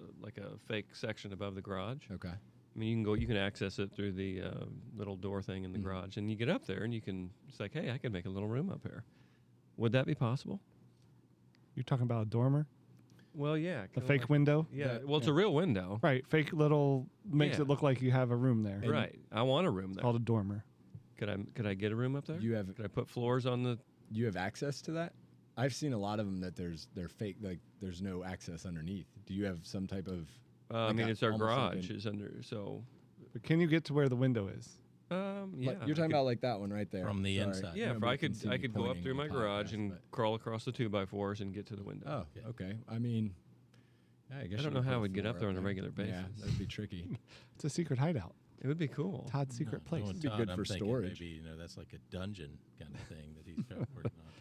fake section above the garage. Okay. I mean, you can access it through the little door thing in the garage, and you get up there and it's like, hey, I could make a little room up here. Would that be possible? You're talking about a dormer, Well, yeah. a fake window. Yeah. Well, it's a real window. Right, fake little makes Yeah. it look like you have a room there. Right. I want a room It's there. called a dormer. Could I get a room up there? Could I put floors on the? You have access to that? I've seen a lot of them that they're fake, like there's no access underneath. Do you have some type of? I mean, it's our almost like garage an- is under. So, But can you get to where the window is? yeah. You're talking about like that one right there From the Sorry. inside. Yeah, if Nobody I can could, see I me could go up pointing through on my the garage podcast, and but- crawl across the 2x4s and get to the window. Oh, okay. I mean, yeah, I guess I don't you know could how put we'd get floor up there on a there. regular basis. Yeah, that'd be tricky. It's a secret hideout. It would be cool. Todd's secret place. Knowing Be Todd, good I'm for thinking storage. Maybe that's like a dungeon kind of thing that he's working on.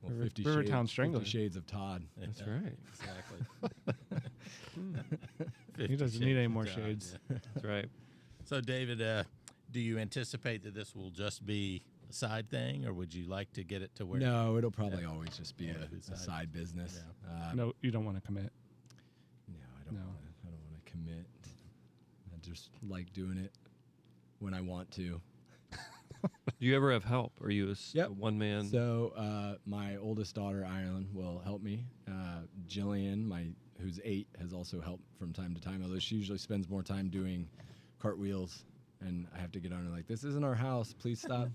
Well, Rivertown 50 Strangler. Shades of Todd. That's Yeah, right. Exactly. He 50 doesn't need any of more Todd, shades. yeah. That's right. So, David, do you anticipate that this will just be a side thing, or would you like to get it to where? No, it'll probably always just be Yeah, a side business. No, you don't want to commit. No, I don't No. want to commit. I just like doing it when I want to. Do you ever have help? Or are you a Yep. one man? So my oldest daughter, Ireland, will help me. Jillian, who's 8, has also helped from time to time, although she usually spends more time doing cartwheels. And I have to get on her like, this isn't our house. Please stop.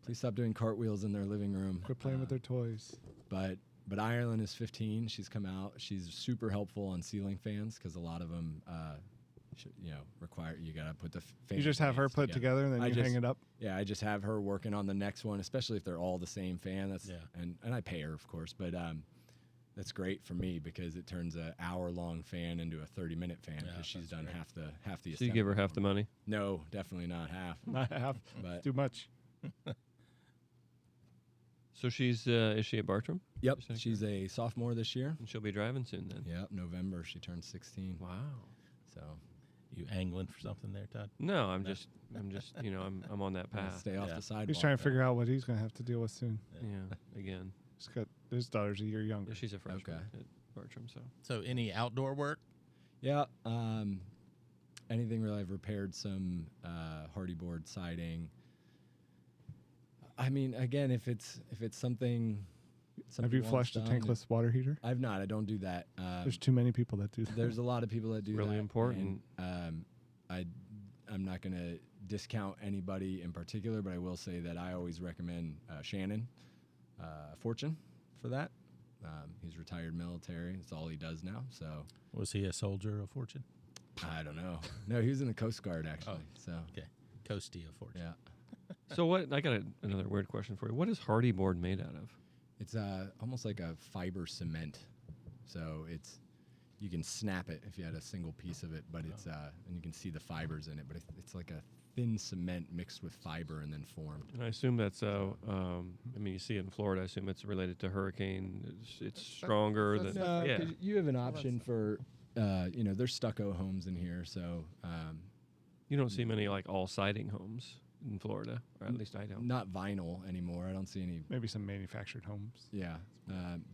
Please stop doing cartwheels in their living room. Quit playing with their toys. But Ireland is 15. She's come out. She's super helpful on ceiling fans because a lot of them, require you gotta put the fan. You just have her put together and then you hang it up. Yeah, I just have her working on the next one, especially if they're all the same fan. That's Yeah. and I pay her, of course, but that's great for me because it turns an hour-long fan into a 30-minute fan because she's done half the So you give her assembly half for the me. money? No, definitely not half. Not half. But Too much. So she's is she at Bartram? yep, Just out of she's a sophomore this year. And she'll be driving soon then. Yep, November she turns 16. Wow. So You angling for something there, Todd? No, I'm just I'm on that path. stay off Yeah. the sidewalk. He's trying to figure out what he's going to have to deal with soon. Yeah. Again. He's got his daughter's a year younger. Yeah, she's a freshman Okay. at Bartram, so. So any outdoor work? Yeah, anything really. I've repaired some hardy board siding. I mean, again, if it's something. Have you wants flushed a done, tankless water heater? I've not. I don't do that. There's too many people that do that. There's a lot of people that do Really that. important. And, I'm not going to discount anybody in particular, but I will say that I always recommend Shannon Fortune for that. He's retired military. That's all he does now. So Was he a soldier of fortune? I don't know. No, he was in the Coast Guard actually. So Okay. Coastie of fortune. yeah, So what? I got another weird question for you. What is hardy board made out of? it's almost like a fiber cement. So you can snap it if you had a single piece of it, but it's and you can see the fibers in it. But it's like a thin cement mixed with fiber and then formed. And I assume that's I mean, you see it in Florida. I assume it's related to hurricane. It's stronger than No, yeah. 'cause you have an option for, there's stucco homes in here, so You don't see many like all siding homes in Florida, or at least I don't. not vinyl anymore. I don't see any. Maybe some manufactured homes. Yeah,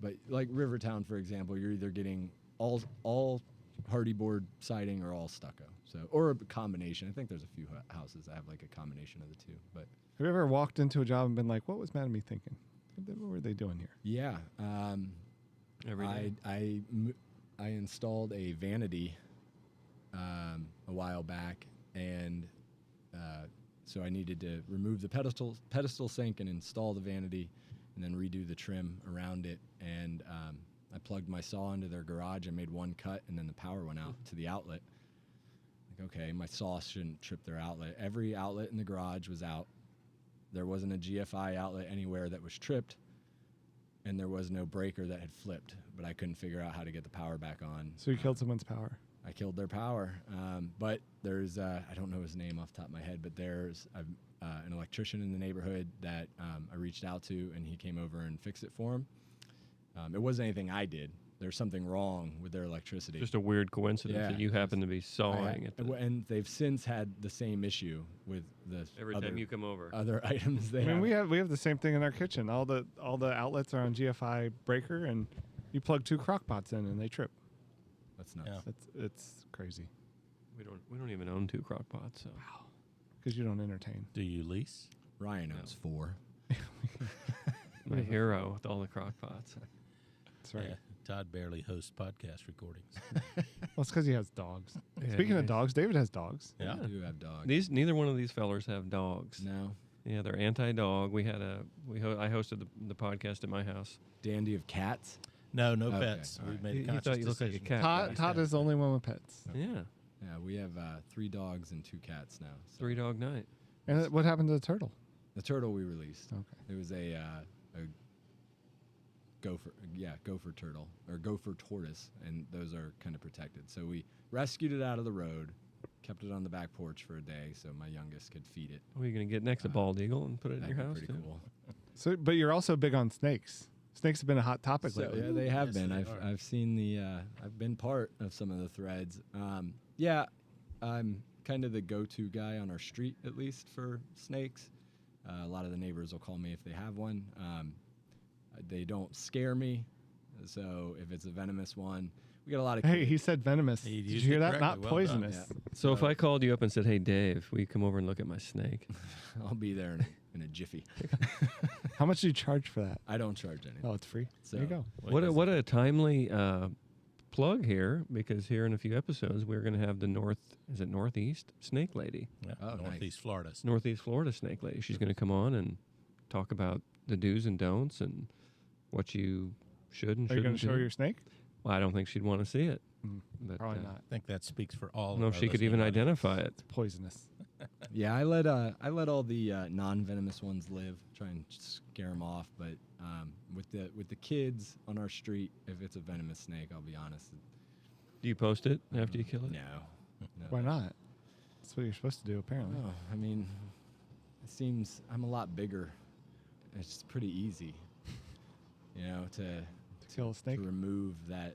but like Rivertown, for example, you're either getting all hardy board siding or all stucco, or a combination. I think there's a few houses that have like a combination of the two. But Have you ever walked into a job and been like, what was Mad at me thinking? What were they doing here? yeah, Every day. I installed a vanity a while back, and so I needed to remove the pedestal sink and install the vanity, and then redo the trim around it. And I plugged my saw into their garage. I made one cut, and then the power went out to the outlet. Like, okay, my saw shouldn't trip their outlet. Every outlet in the garage was out. There wasn't a GFI outlet anywhere that was tripped, and there was no breaker that had flipped, but I couldn't figure out how to get the power back on. So you killed someone's power. I killed their power. But there's, I don't know his name off the top of my head, but there's an electrician in the neighborhood that I reached out to, and he came over and fixed it for him. It wasn't anything I did. There's something wrong with their electricity. Just a weird coincidence Yeah. that you happen to be sawing at the, And they've since had the same issue with the every other, time you come over. other items they I mean, have. we have the same thing in our kitchen. All the outlets are on GFI breaker, and you plug 2 crock pots in, and they trip. That's nuts. Yeah. It's crazy We don't even own 2 crock pots. So. because you don't entertain. Do you lease? Ryan owns 4. My hero with all the crock pots. That's right. Yeah. Todd barely hosts podcast recordings. Well, it's because he has dogs. Yeah, Speaking of nice. dogs, David has dogs. Yeah. I do have dogs. Neither one of these fellers have dogs. No. Yeah, they're anti-dog. We had I hosted the podcast at my house. Dan, do you have cats? No, no Okay, pets. all We right. made a He conscious thought you looked like a decision. cat. Todd is the only one with pets. Yeah, Yeah, we have 3 dogs and 2 cats now. So 3-dog night. And what happened to the turtle? the turtle we released. Okay. It was a gopher turtle or gopher tortoise, and those are kind of protected. So we rescued it out of the road, kept it on the back porch for a day, so my youngest could feed it. What are you gonna get next? A bald eagle and put it in That'd your be house pretty too? cool. So, but you're also big on snakes. Snakes have been a hot topic So, lately. yeah, they have Yes, been. they I've are. I've seen I've been part of some of the threads. Yeah, I'm kind of the go-to guy on our street, at least for snakes. A lot of the neighbors will call me if they have one. They don't scare me, so if it's a venomous one, we got a lot of. Hey, kids. he said venomous. He Did used you hear it that? Not correctly. Well done. poisonous. Yeah. So if I called you up and said, "Hey, Dave, will you come over and look at my snake?" I'll be there in a jiffy. How much do you charge for that? I don't charge anything. Oh, it's free. So, There you go. What a timely plug here, because here in a few episodes we're going to have the northeast snake lady, Yeah, Oh, nice. Northeast Florida. Northeast Florida snake lady. She's going to come on and talk about the do's and don'ts and what you should and Are you going shouldn't to show do. your snake? Well, I don't think she'd want to see it. But, Probably uh, not. I think that speaks for all. I don't know of if our she could listening even audience. identify it. It's poisonous. Yeah, I let all the non-venomous ones live, try and scare them off. But with the kids on our street, if it's a venomous snake, I'll be honest. Do you post it after you kill it? No. Why not? That's what you're supposed to do, apparently. Oh, I mean, it seems I'm a lot bigger. It's pretty easy, to Kill a snake. remove that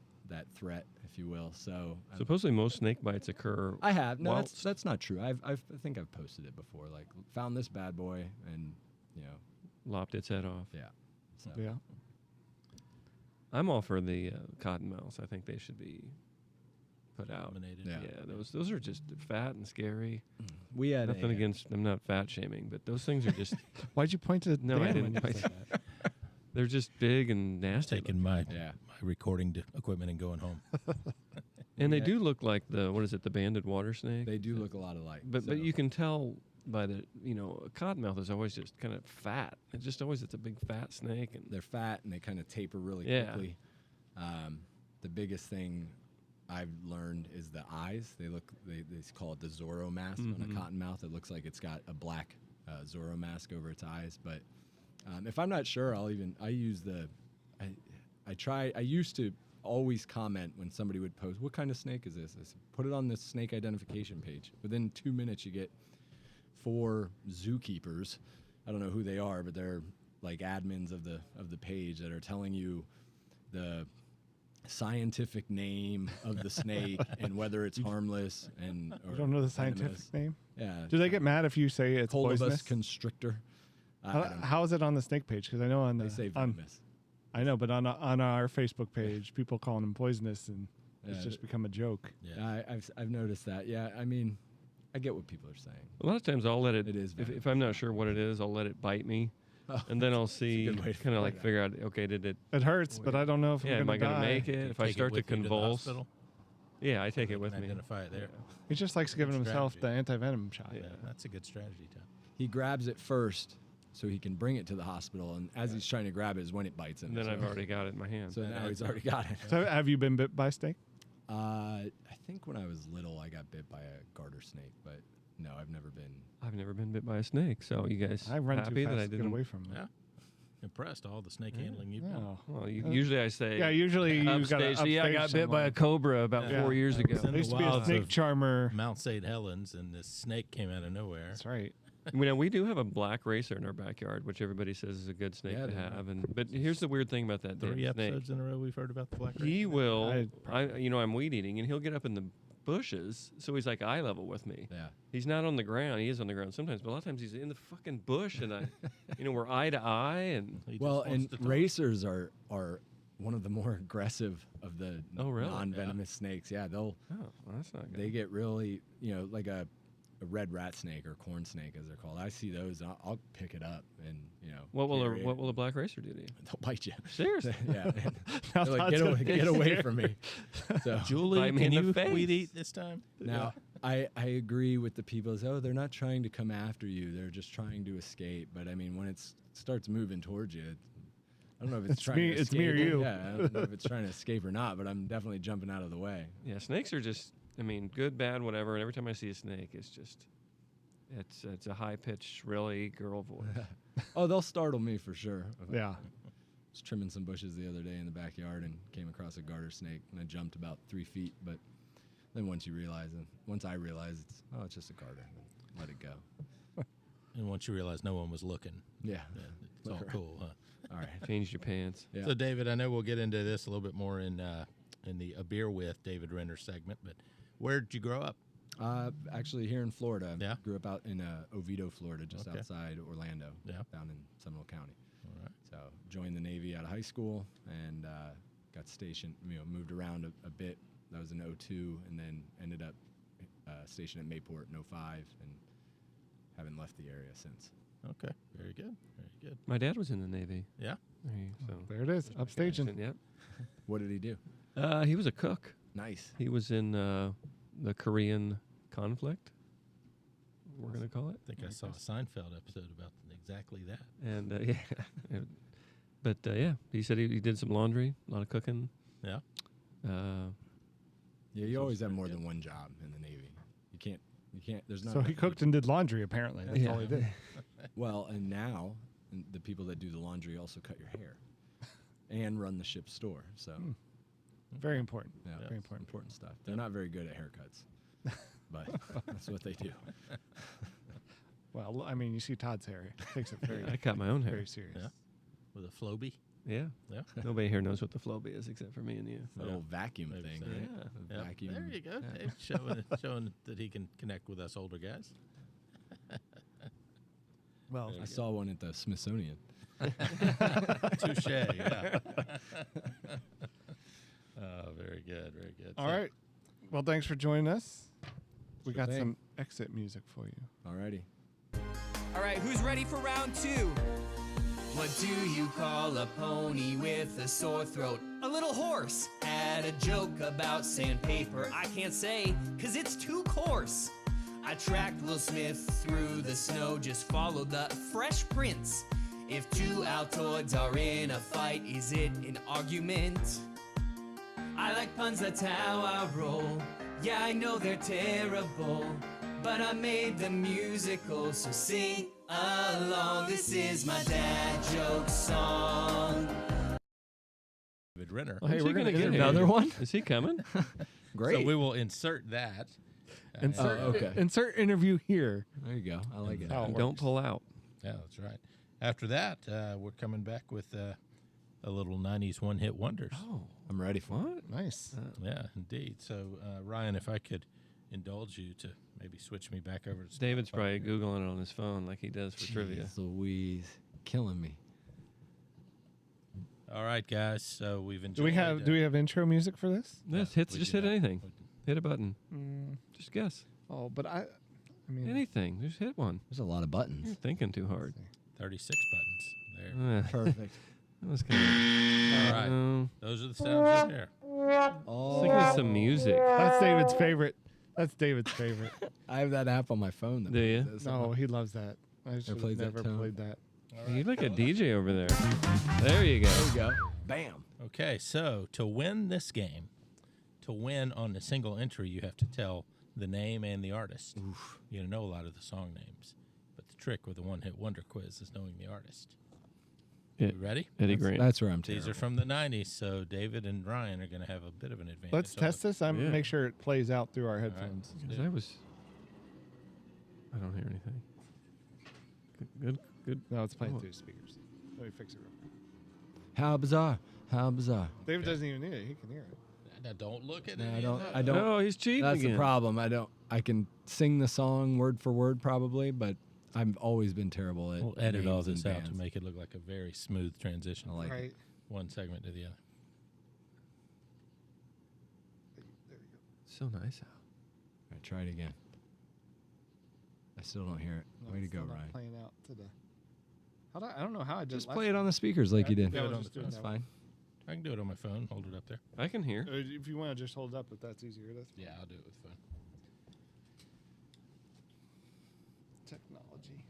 threat, if you will. So Supposedly most snake bites occur. I have no. whilst- That's not true. I think I've posted it before. Like found this bad boy, and Lopped its head off. yeah. So Yeah. I'm all for the cottonmouths. I think they should be put out. Eliminated. Yeah. Yeah, those are just fat and scary. we had Nothing a, against. I'm not fat shaming, but those things are just. Why'd you point to No, I Dan when didn't. you said that? They're just big and I'm nasty. taking my Yeah. recording equipment and going home. And they Yeah. do look like the banded water snake. They do look a lot alike. But so. you can tell by the a cottonmouth is always just kind of fat. It's a big fat snake, and They're fat and they kind of taper really Yeah. quickly. The biggest thing I've learned is the eyes. They call it the Zorro mask on a cottonmouth. It looks like it's got a black Zorro mask over its eyes. But if I'm not sure, I used to always comment when somebody would post, "What kind of snake is this?" I said, "Put it on the snake identification page." Within 2 minutes, you get 4 zookeepers. I don't know who they are, but they're like admins of the page that are telling you the scientific name of the snake and whether it's harmless and or You don't know the scientific venomous. name? Yeah. Do they get mad if you say it's Colobus poisonous? constrictor. I How, don't know. how is it on the snake page? Because I know on They the say on, venomous. I know, but on our Facebook page, people calling them poisonous, and it's Yeah, just become a joke. Yeah. I've noticed that. Yeah, I mean, I get what people are saying. a lot of times I'll let it. It is if I'm not sure what it is, I'll let it bite me, and then I'll see good way to kind of find like out. figure out. Okay, did it? It hurts, but I don't know if Yeah, am I I'm gonna gonna die. make it? If I Take start to with you the convulse, hospital, yeah, I take you it with can me. Identify it there. He just likes giving Good himself the strategy. anti-venom shot. Yeah. Yeah, that's a good strategy, Tom. He grabs it first so he can bring it to the hospital, and as he's trying to grab it is when it bites him. And then so, I've already got it in my hand. So now he's already got it. So have you been bit by a snake? I think when I was little, I got bit by a garter snake, but no, I've never been. I've never been bit by a snake, so you guys I run happy too that I fast to get didn't? away from them. Yeah. Impressed all the snake handling you've done. No. Well, usually I say. Yeah, usually you got upstage. to Yeah, I got bit by a cobra about Yeah. 4 years ago. in There the used to be a wilds snake of charmer. Mount St. Helens, and this snake came out of nowhere. That's right. We do have a black racer in our backyard, which everybody says is a good snake Yeah, to they have. But here's the weird thing about that damn 3 snake. episodes in a row we've heard about the black He racer. will. I'm weed eating, and he'll get up in the bushes, so he's like eye level with me. Yeah. He's not on the ground. He is on the ground sometimes, but a lot of times he's in the fucking bush, and we're eye to eye, and He just Well, wants and to talk. racers are one of the more aggressive of the Oh, really? non-venomous snakes. Yeah, well, that's not good. they get really like a red rat snake or corn snake as they're called. I see those, and I'll pick it up, and What carry it. will a black racer do to you? They'll bite you. Seriously? Yeah. Now They're like, Todd's gonna get be away scared. from me. So Julie, Bite me can in the you face. weed eat this time? now I agree with the people that say, oh, they're not trying to come after you. They're just trying to escape. But I mean, when it starts moving towards you, I don't know if it's, It's trying me- to it's escape. me or you. Yeah, I don't know if it's trying to escape or not, but I'm definitely jumping out of the way. Yeah, snakes are just. Good, bad, whatever. And every time I see a snake, it's just. It's a high pitched, shrilly girl voice. Oh, they'll startle me for sure. Yeah. Was trimming some bushes the other day in the backyard and came across a garter snake, and I jumped about 3 feet. But then once I realize it's just a garter, let it go. And once you realize no one was looking, Yeah. it's all cool, huh? All right. Changed your pants. Yeah. So, David, I know we'll get into this a little bit more in the A Beer With David Renner segment, but where did you grow up? Actually, here in Florida. Yeah? Grew up out in Oviedo, Florida, just Okay. outside Orlando. Yeah. Down in Seminole County. All right. So joined the Navy out of high school and got stationed, moved around a bit. That was in 02, and then ended up stationed at Mayport in 05, and haven't left the area since. Okay, very good, very good. My dad was in the Navy. Yeah. There it is, upstaging. Yep. What did he do? He was a cook. Nice. He was in the Korean conflict, we're going to call it. I think I saw a Seinfeld episode about exactly that. And, yeah. But, yeah, he said he did some laundry, a lot of cooking. Yeah. Yeah, you always have more than one job in the Navy. You can't, there's not. So he enough cooked and did laundry, apparently. That's all he did. Well, and now the people that do the laundry also cut your hair and run the ship's store. So Very important. yeah, Very it's important stuff. They're not very good at haircuts, but that's what they do. Well, I mean, you see Todd's hair. He takes it very, I cut my own hair. very serious. Yeah. With a Flowbee. Yeah. Yeah. Nobody here knows what the Flowbee is except for me and you. The little vacuum Maybe thing, so. right? Yeah. The Yeah. vacuum. There you go. Yeah. Dave, showing that he can connect with us older guys. Well, I saw one at the Smithsonian. Touche. Yeah. Oh, very good. Very good. all right. Well, thanks for joining us. We Sure got thing. some exit music for you. Alrighty. All right, who's ready for round 2? What do you call a pony with a sore throat? A little horse. Had a joke about sandpaper. I can't say, 'cause it's too coarse. I tracked Will Smith through the snow, just followed the Fresh Prince. If two Altoids are in a fight, is it an argument? I like puns, that's how I roll. Yeah, I know they're terrible, but I made them musical, so sing along. This is my dad joke song. David Renner. Well, hey, Is we're he going to gonna get get another another one. Is he coming? Great. So we will insert that. Insert, okay. insert interview here. There you go. I like it. How it Don't works. pull out. Yeah, that's right. After that, we're coming back with a little 90s one-hit wonders. Oh, I'm ready for it. what? Nice. Yeah, indeed. So, Ryan, if I could indulge you to maybe switch me back over to David's Spotify probably here. Googling it on his phone like he does for trivia. Jeez Louise, killing me. All right, guys. So we've enjoyed. Do we have intro music for this? Yes, we just do hit not. anything. Hit a button. Just guess. Oh, but I mean, Anything. Just hit one. There's a lot of You're buttons. thinking too hard. 36 buttons there. Perfect. That was kind of. All right. Those are the sounds in there. Oh, Think of some music. that's David's favorite. That's David's favorite. I have that app on my phone. That Do ya? plays this. No, he loves that. I should have plays that never tone. played that. You're like a DJ over there. There you go. There you go. Bam. Okay, so to win this game, to win on a single entry, you have to tell the name and the artist. You know a lot of the song names, but the trick with the one-hit wonder quiz is knowing the artist. Yeah. You ready? Eddie Grant. That's where I'm These terrible. are from the 90s, so David and Ryan are going to have a bit of an advantage. Let's on test it. this. Yeah. Make sure it plays out through our All right, headphones. let's do Because it. I don't hear anything. Good. No, it's playing Oh. through speakers. Let me fix it real quick. How bizarre. How bizarre. David doesn't even need it. He can hear it. Now, don't look at No, any I of don't. that. I don't. No, he's cheating That's again. the problem. I can sing the song word for word probably, but I've always been terrible at. We'll edit all names and this out to bands. make it look like a very smooth transition. I like it. Right. One segment to the other. So nice out. All right, try it again. I still don't hear it. No, Way to it's go, still not Ryan. Playing out to the. I don't know how I did. Just last play it time. on the speakers like you did. Yeah, Do it we'll on just the do it phone. That's that way. fine. I can do it on my phone. Hold it up there. I can hear. If you want to just hold it up, if that's easier, that's Yeah, I'll do it with the phone. technology.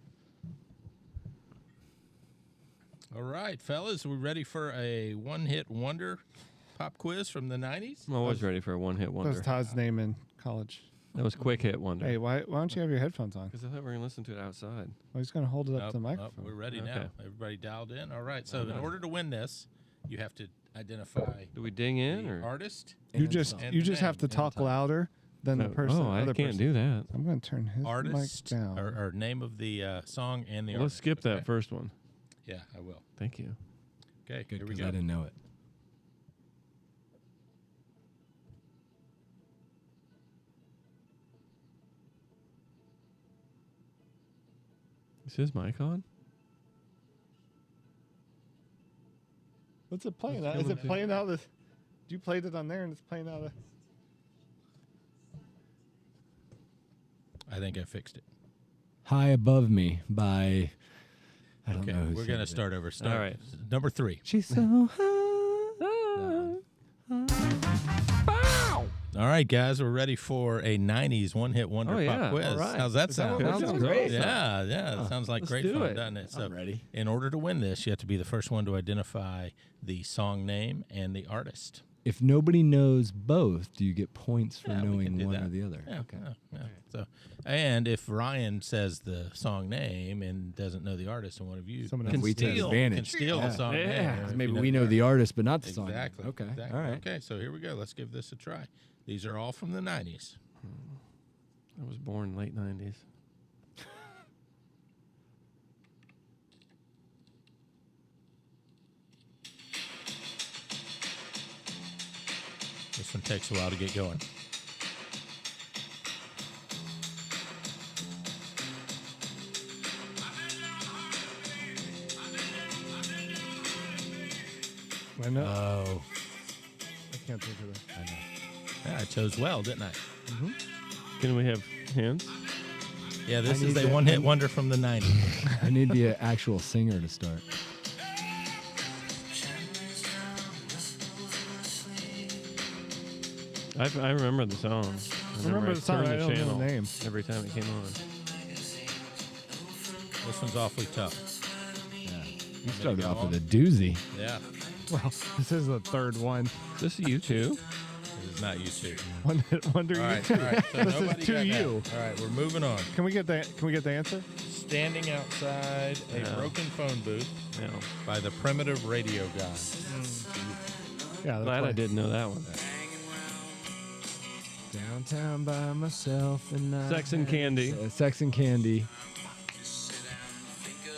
All right, fellas, we ready for a one-hit wonder pop quiz from the 90s? I'm always ready for a one-hit That wonder. was Todd's name in college. That was quick hit wonder. Hey, why don't you have your headphones on? Because I thought we were going to listen to it outside. Well, he's going to hold it up Nope, to the nope, microphone. we're ready Okay. now. Everybody dialed in? All right, so in Okay. order to win this, you have to identify Do we ding in the or? artist, You And just song. And you the just have name to and talk time. louder than the person. Oh, I other can't person. do that. I'm going to turn his artist, mic down. or name of the song and the Let's artist. skip okay? that first one. Yeah, I will. Thank you. Okay, Good, here we because go. I didn't know it. Is his mic on? What's it playing out? Let's Is go it with playing out? You played it on there and it's playing out of. I think I fixed it. High Above Me by, I don't Okay, know who we're going to sings it. start over. Start. All right. Number 3. She's so high. All right, guys, we're ready for a 90s one-hit wonder Oh, yeah. pop quiz. All right. How's that Is that sound? what we're Sounds doing? great. Yeah, it sounds like let's great do fun, it. doesn't it? So, I'm ready. in order to win this, you have to be the first one to identify the song name and the artist. If nobody knows both, do you get points for Yeah, we can knowing do one that. or the other? Yeah, Okay. yeah. So, and if Ryan says the song name and doesn't know the artist, and one of you Someone can else We take steal, advantage. can steal the Yeah. song Yeah. name. 'Cause if maybe you we know the artist, but not the song. Exactly. Okay. Exactly. All right. Okay, so here we go. Let's give this a try. These are all from the 90s. I was born late 90s. This one takes a while to get going. I know. Oh. I can't think of it. Yeah, I chose well, didn't I? Can we have hands? Yeah, this I is need a to- one-hit wonder from the 90s. I need the actual singer to start. I remember the song. I remember the song, turned I don't know the channel name. every time it came on. This one's awfully tough. You started off with a doozy. Yeah, Well, this is the third one. Is this you too? this is not you two. One hit wonder. All You right, too. all right. So This is nobody to got that. you. All right, we're moving on. Can we get the answer? Standing outside a Yeah. broken phone booth No. by the Primitive Radio Guy. Yeah, Glad I didn't know that one. Downtown by myself and Sex and Candy. Sex and Candy.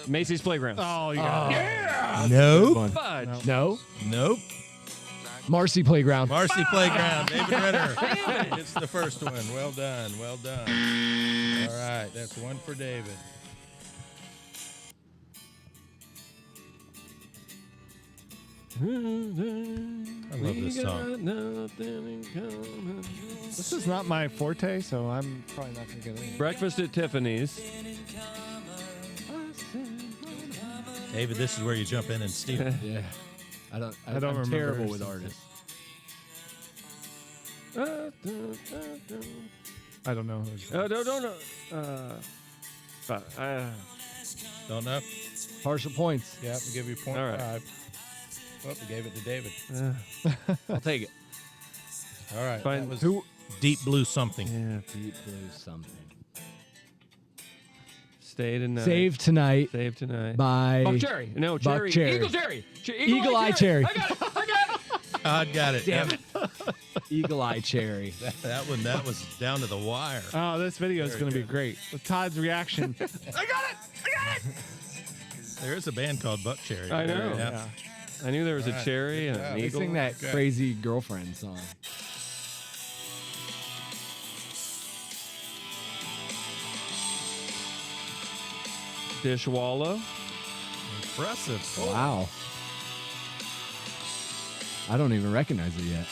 Macy's Playground. Oh, you got it. Nope. Fudge. No. Nope. Marcy Playground. Marcy Playground, David Renner. It's the first one. Well done. Well done. All right, that's one for David. I love this song. This is not my forte, so I'm probably not going to get it. Breakfast at Tiffany's. David, this is where you jump in and steal. Yeah. I don't don't I'm remember terrible who with sings artists. I don't know. Who it is. Oh, no. Don't know? Partial points. Yeah, we'll give you point All right. 5. Oh, we gave it to David. I'll take it. All right. Fine. That was Who- Deep Blue something. Yeah. Deep Blue something. Stay tonight. Save Tonight Save tonight. by Buck Cherry. No, Buck Cherry. Cherry. Eagle Cherry. Eagle Eye Cherry. I got it. Todd got it. Damn it. Eagle Eye Cherry. That one, that was down to the wire. Oh, this video is going to be great. With Todd's reaction. There is a band called Buck Cherry. I know. Yeah. I knew there was All a right. cherry and Good job. an They eagle. sing that Okay. crazy girlfriend song. Dishwalla. Impressive. Wow. I don't even recognize it yet.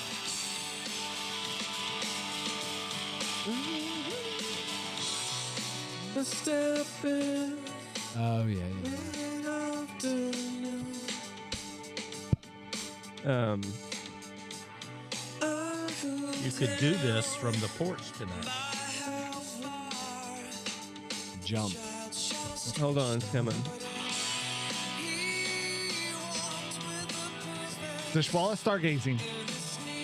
Oh, yeah. You could do this from the porch tonight. Jump. Hold on, it's coming. Dishwalla stargazing.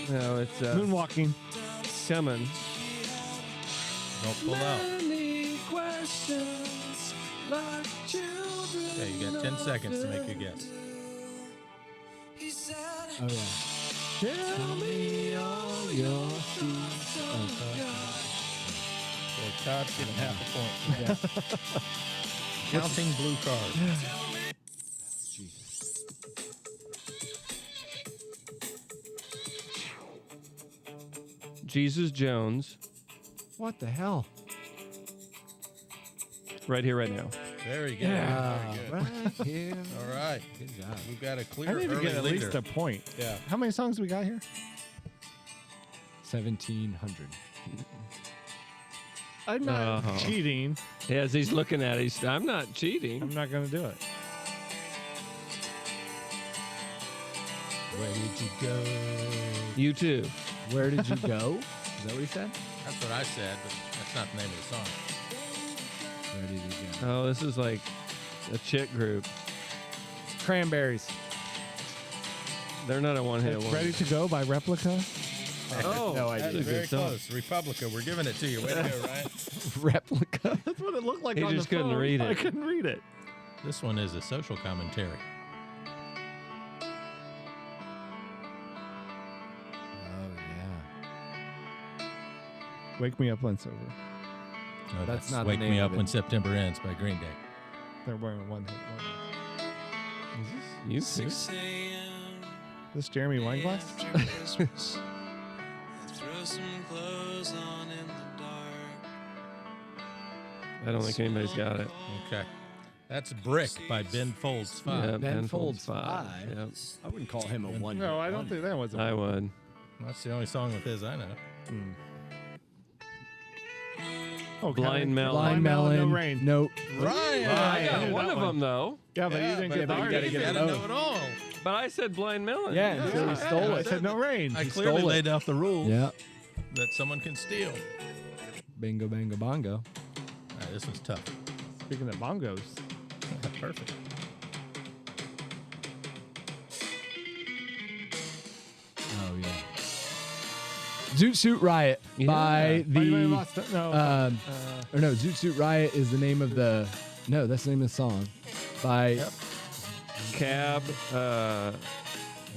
No, it's Moonwalking. coming. Don't pull out. Yeah, you got 10 seconds to make your guess. Oh, yeah. Tell me all your secrets. So Todd's getting half a point. Counting blue cards. Jesus Jones. What the hell? Right here, right now. Very good. Yeah. Very good. Right here. All right. Good job. We've got a I clear need to early get at leader. least a point. Yeah. How many songs we got here? 1700. I'm not Oh. cheating. As he's looking at it, I'm not cheating. I'm not going to do it. Where did you go? You too. Where did you go? Is that what he said? That's what I said, but that's not the name of the song. Where did he go? Oh, this is like a chick group. Cranberries. They're not a one-hit It's wonder. Ready to Go by Replica. Oh, No That's idea. very song. close. Republica, we're giving it to you. Way to go, Ryan. Replica. That's what it looked like He on just the couldn't phone. read it. I couldn't read it. This one is a social commentary. Oh yeah. Wake Me Up When Sober. No, That's not the Wake name Me of Up it. When September Ends by Green Day. They're wearing one hit wonder. You too. This Jeremy Wineglass? I don't think anybody's got it. Okay. That's Brick by Ben Folds 5. Yeah, Ben Ben Folds Folds 5. 5. Yep. I wouldn't call him a one. No, I don't think that was. I would. That's the only song with his I know. Oh, Blind Melon. Blind Melon, Melon. No Rain. Nope. Ryan! I got knew one that of one. them though. Yeah, but you didn't get the you gotta others. get gotta both. know it all. But I said Blind Melon. Yeah, so he stole I it. said No Rain. I He clearly stole it. laid out the rules Yeah. that someone can steal. Bingo, bango, bongo. All right, this one's tough. Speaking of bongos. Perfect. Oh yeah. Zoot Suit Riot by But you might have the. lost it. No. Or no, Zoot Suit Riot is the name of the. No, that's the name of the song. By. Cab.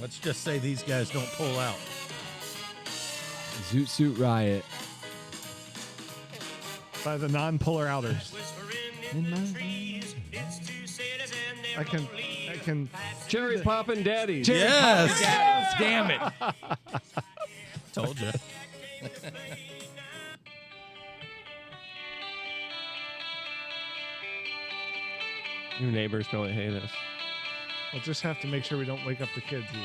Let's just say these guys don't pull out. Zoot Suit Riot. by the non-polar outers. I can. Cherry Poppin' Daddies. Yes! Damn it. Told you. Your neighbors probably hate us. We'll just have to make sure we don't wake up the kids either.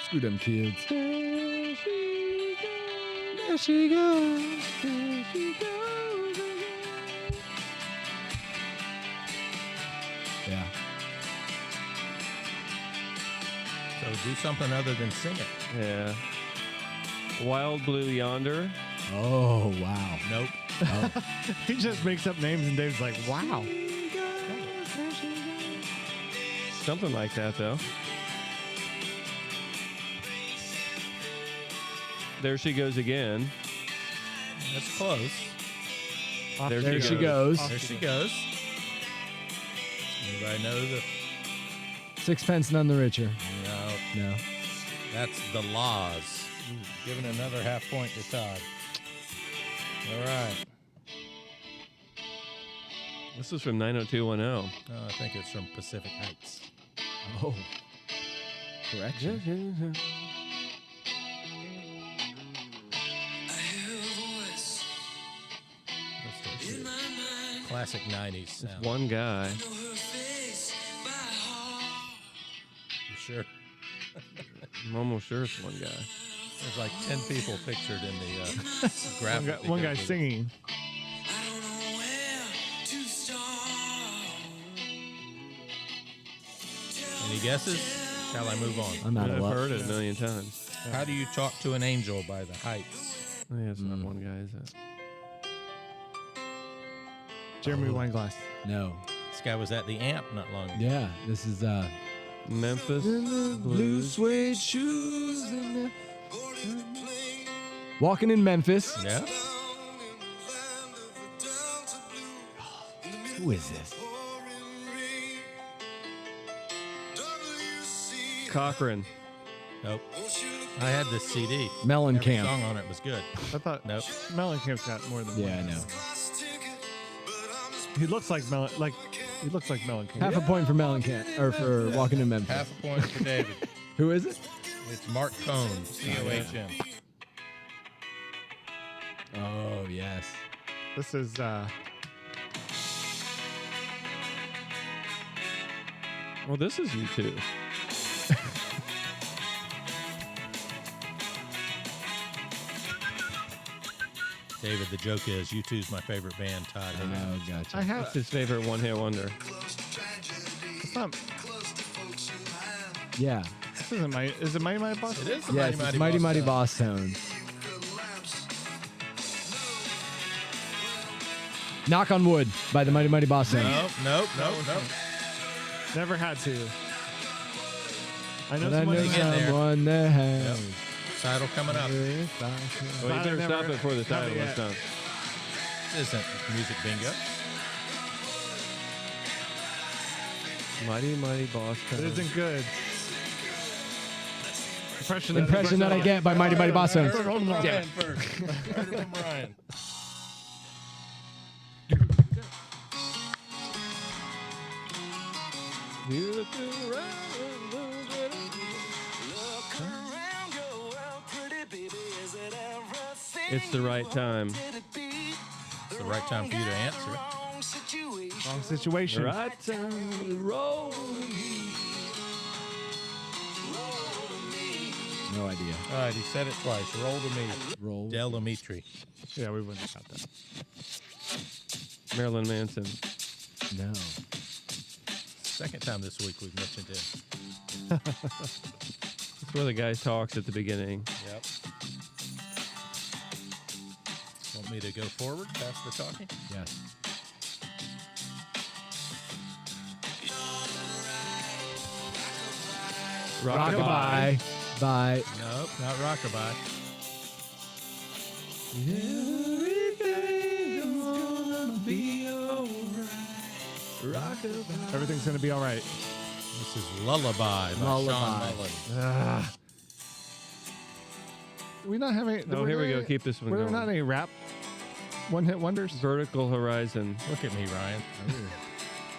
Screw them kids. There she goes. There she goes. Yeah. So do something other than sing it. Yeah. Wild Blue Yonder. Oh, wow. Nope. He just makes up names and Dave's like, wow. Something like that, though. There she goes again. That's close. There she goes. There she goes. Anybody know the... Sixpence none the richer. No, No. that's The Laws. Giving another half point to Todd. All right. This is from 90210. Oh, I think it's from Pacific Heights. Oh. Correction. That's the classic 90s sound. One guy. You sure? I'm almost sure it's one guy. There's like 10 people pictured in the graphic. One that guy goes with it. singing. Any guesses? Shall I move on? I'm out of I've luck. heard it a million times. How do you talk to an angel by the Heights? Yeah, it's not one guy, is it? Jeremy Wineglass. No. This guy was at the Amp not long ago. Yeah, this is Memphis blue Blues. suede shoes. Walking in Memphis. Yeah? Who is this? Cochran. Nope. I had this CD. Mellencamp. Every song on it was good. I thought Nope. Mellencamp's got more than Yeah, I one. know. He looks like he looks like Mellencamp. Half a point for Mellencamp, or for Walking in Memphis. Half a point for David. Who is it? It's Mark Cohn, C-O-H-N. Oh, yes. This is Well, this is you too. David, the joke is U2's my favorite band. Todd, hey, Oh, gotcha. I have It's his favorite one-hit wonder. It's not. Yeah. This isn't my. Is it Mighty Mighty Boss? it is the Yes, it's Mighty Mighty Boss. Boss Tones. Knock on Wood by the Mighty Mighty Boss Tones. Nope. Never had to. I know But I someone. know in there. someone that has. Yep. Title coming up. Well, you better Never- stop it before the not title yet. is done. This isn't music bingo. Mighty Mighty Boss It Tones. isn't good. Impression that I get by Mighty Mighty Boss Tones. Ryan Yeah. first. Heard it from Ryan. You look around, it's the right time. It's the right time for you to answer. Wrong situation. Right time to roll. No idea. All right, he said it twice. Roll to me. Roll. Del Dimitri. Yeah, we wouldn't have got that. Marilyn Manson. No. Second time this week we've mentioned him. It's where the guy talks at the beginning. Yep. Want me to go forward past the talking? Yes. Rockabye. Bye. Nope, not Rockabye. Everything's gonna be all right. This is Lullaby by Sean Lullaby. Mullen. We not having. Oh, here we go. Keep this one We're going. not any rap one-hit wonders. Vertical Horizon. Look at me, Ryan.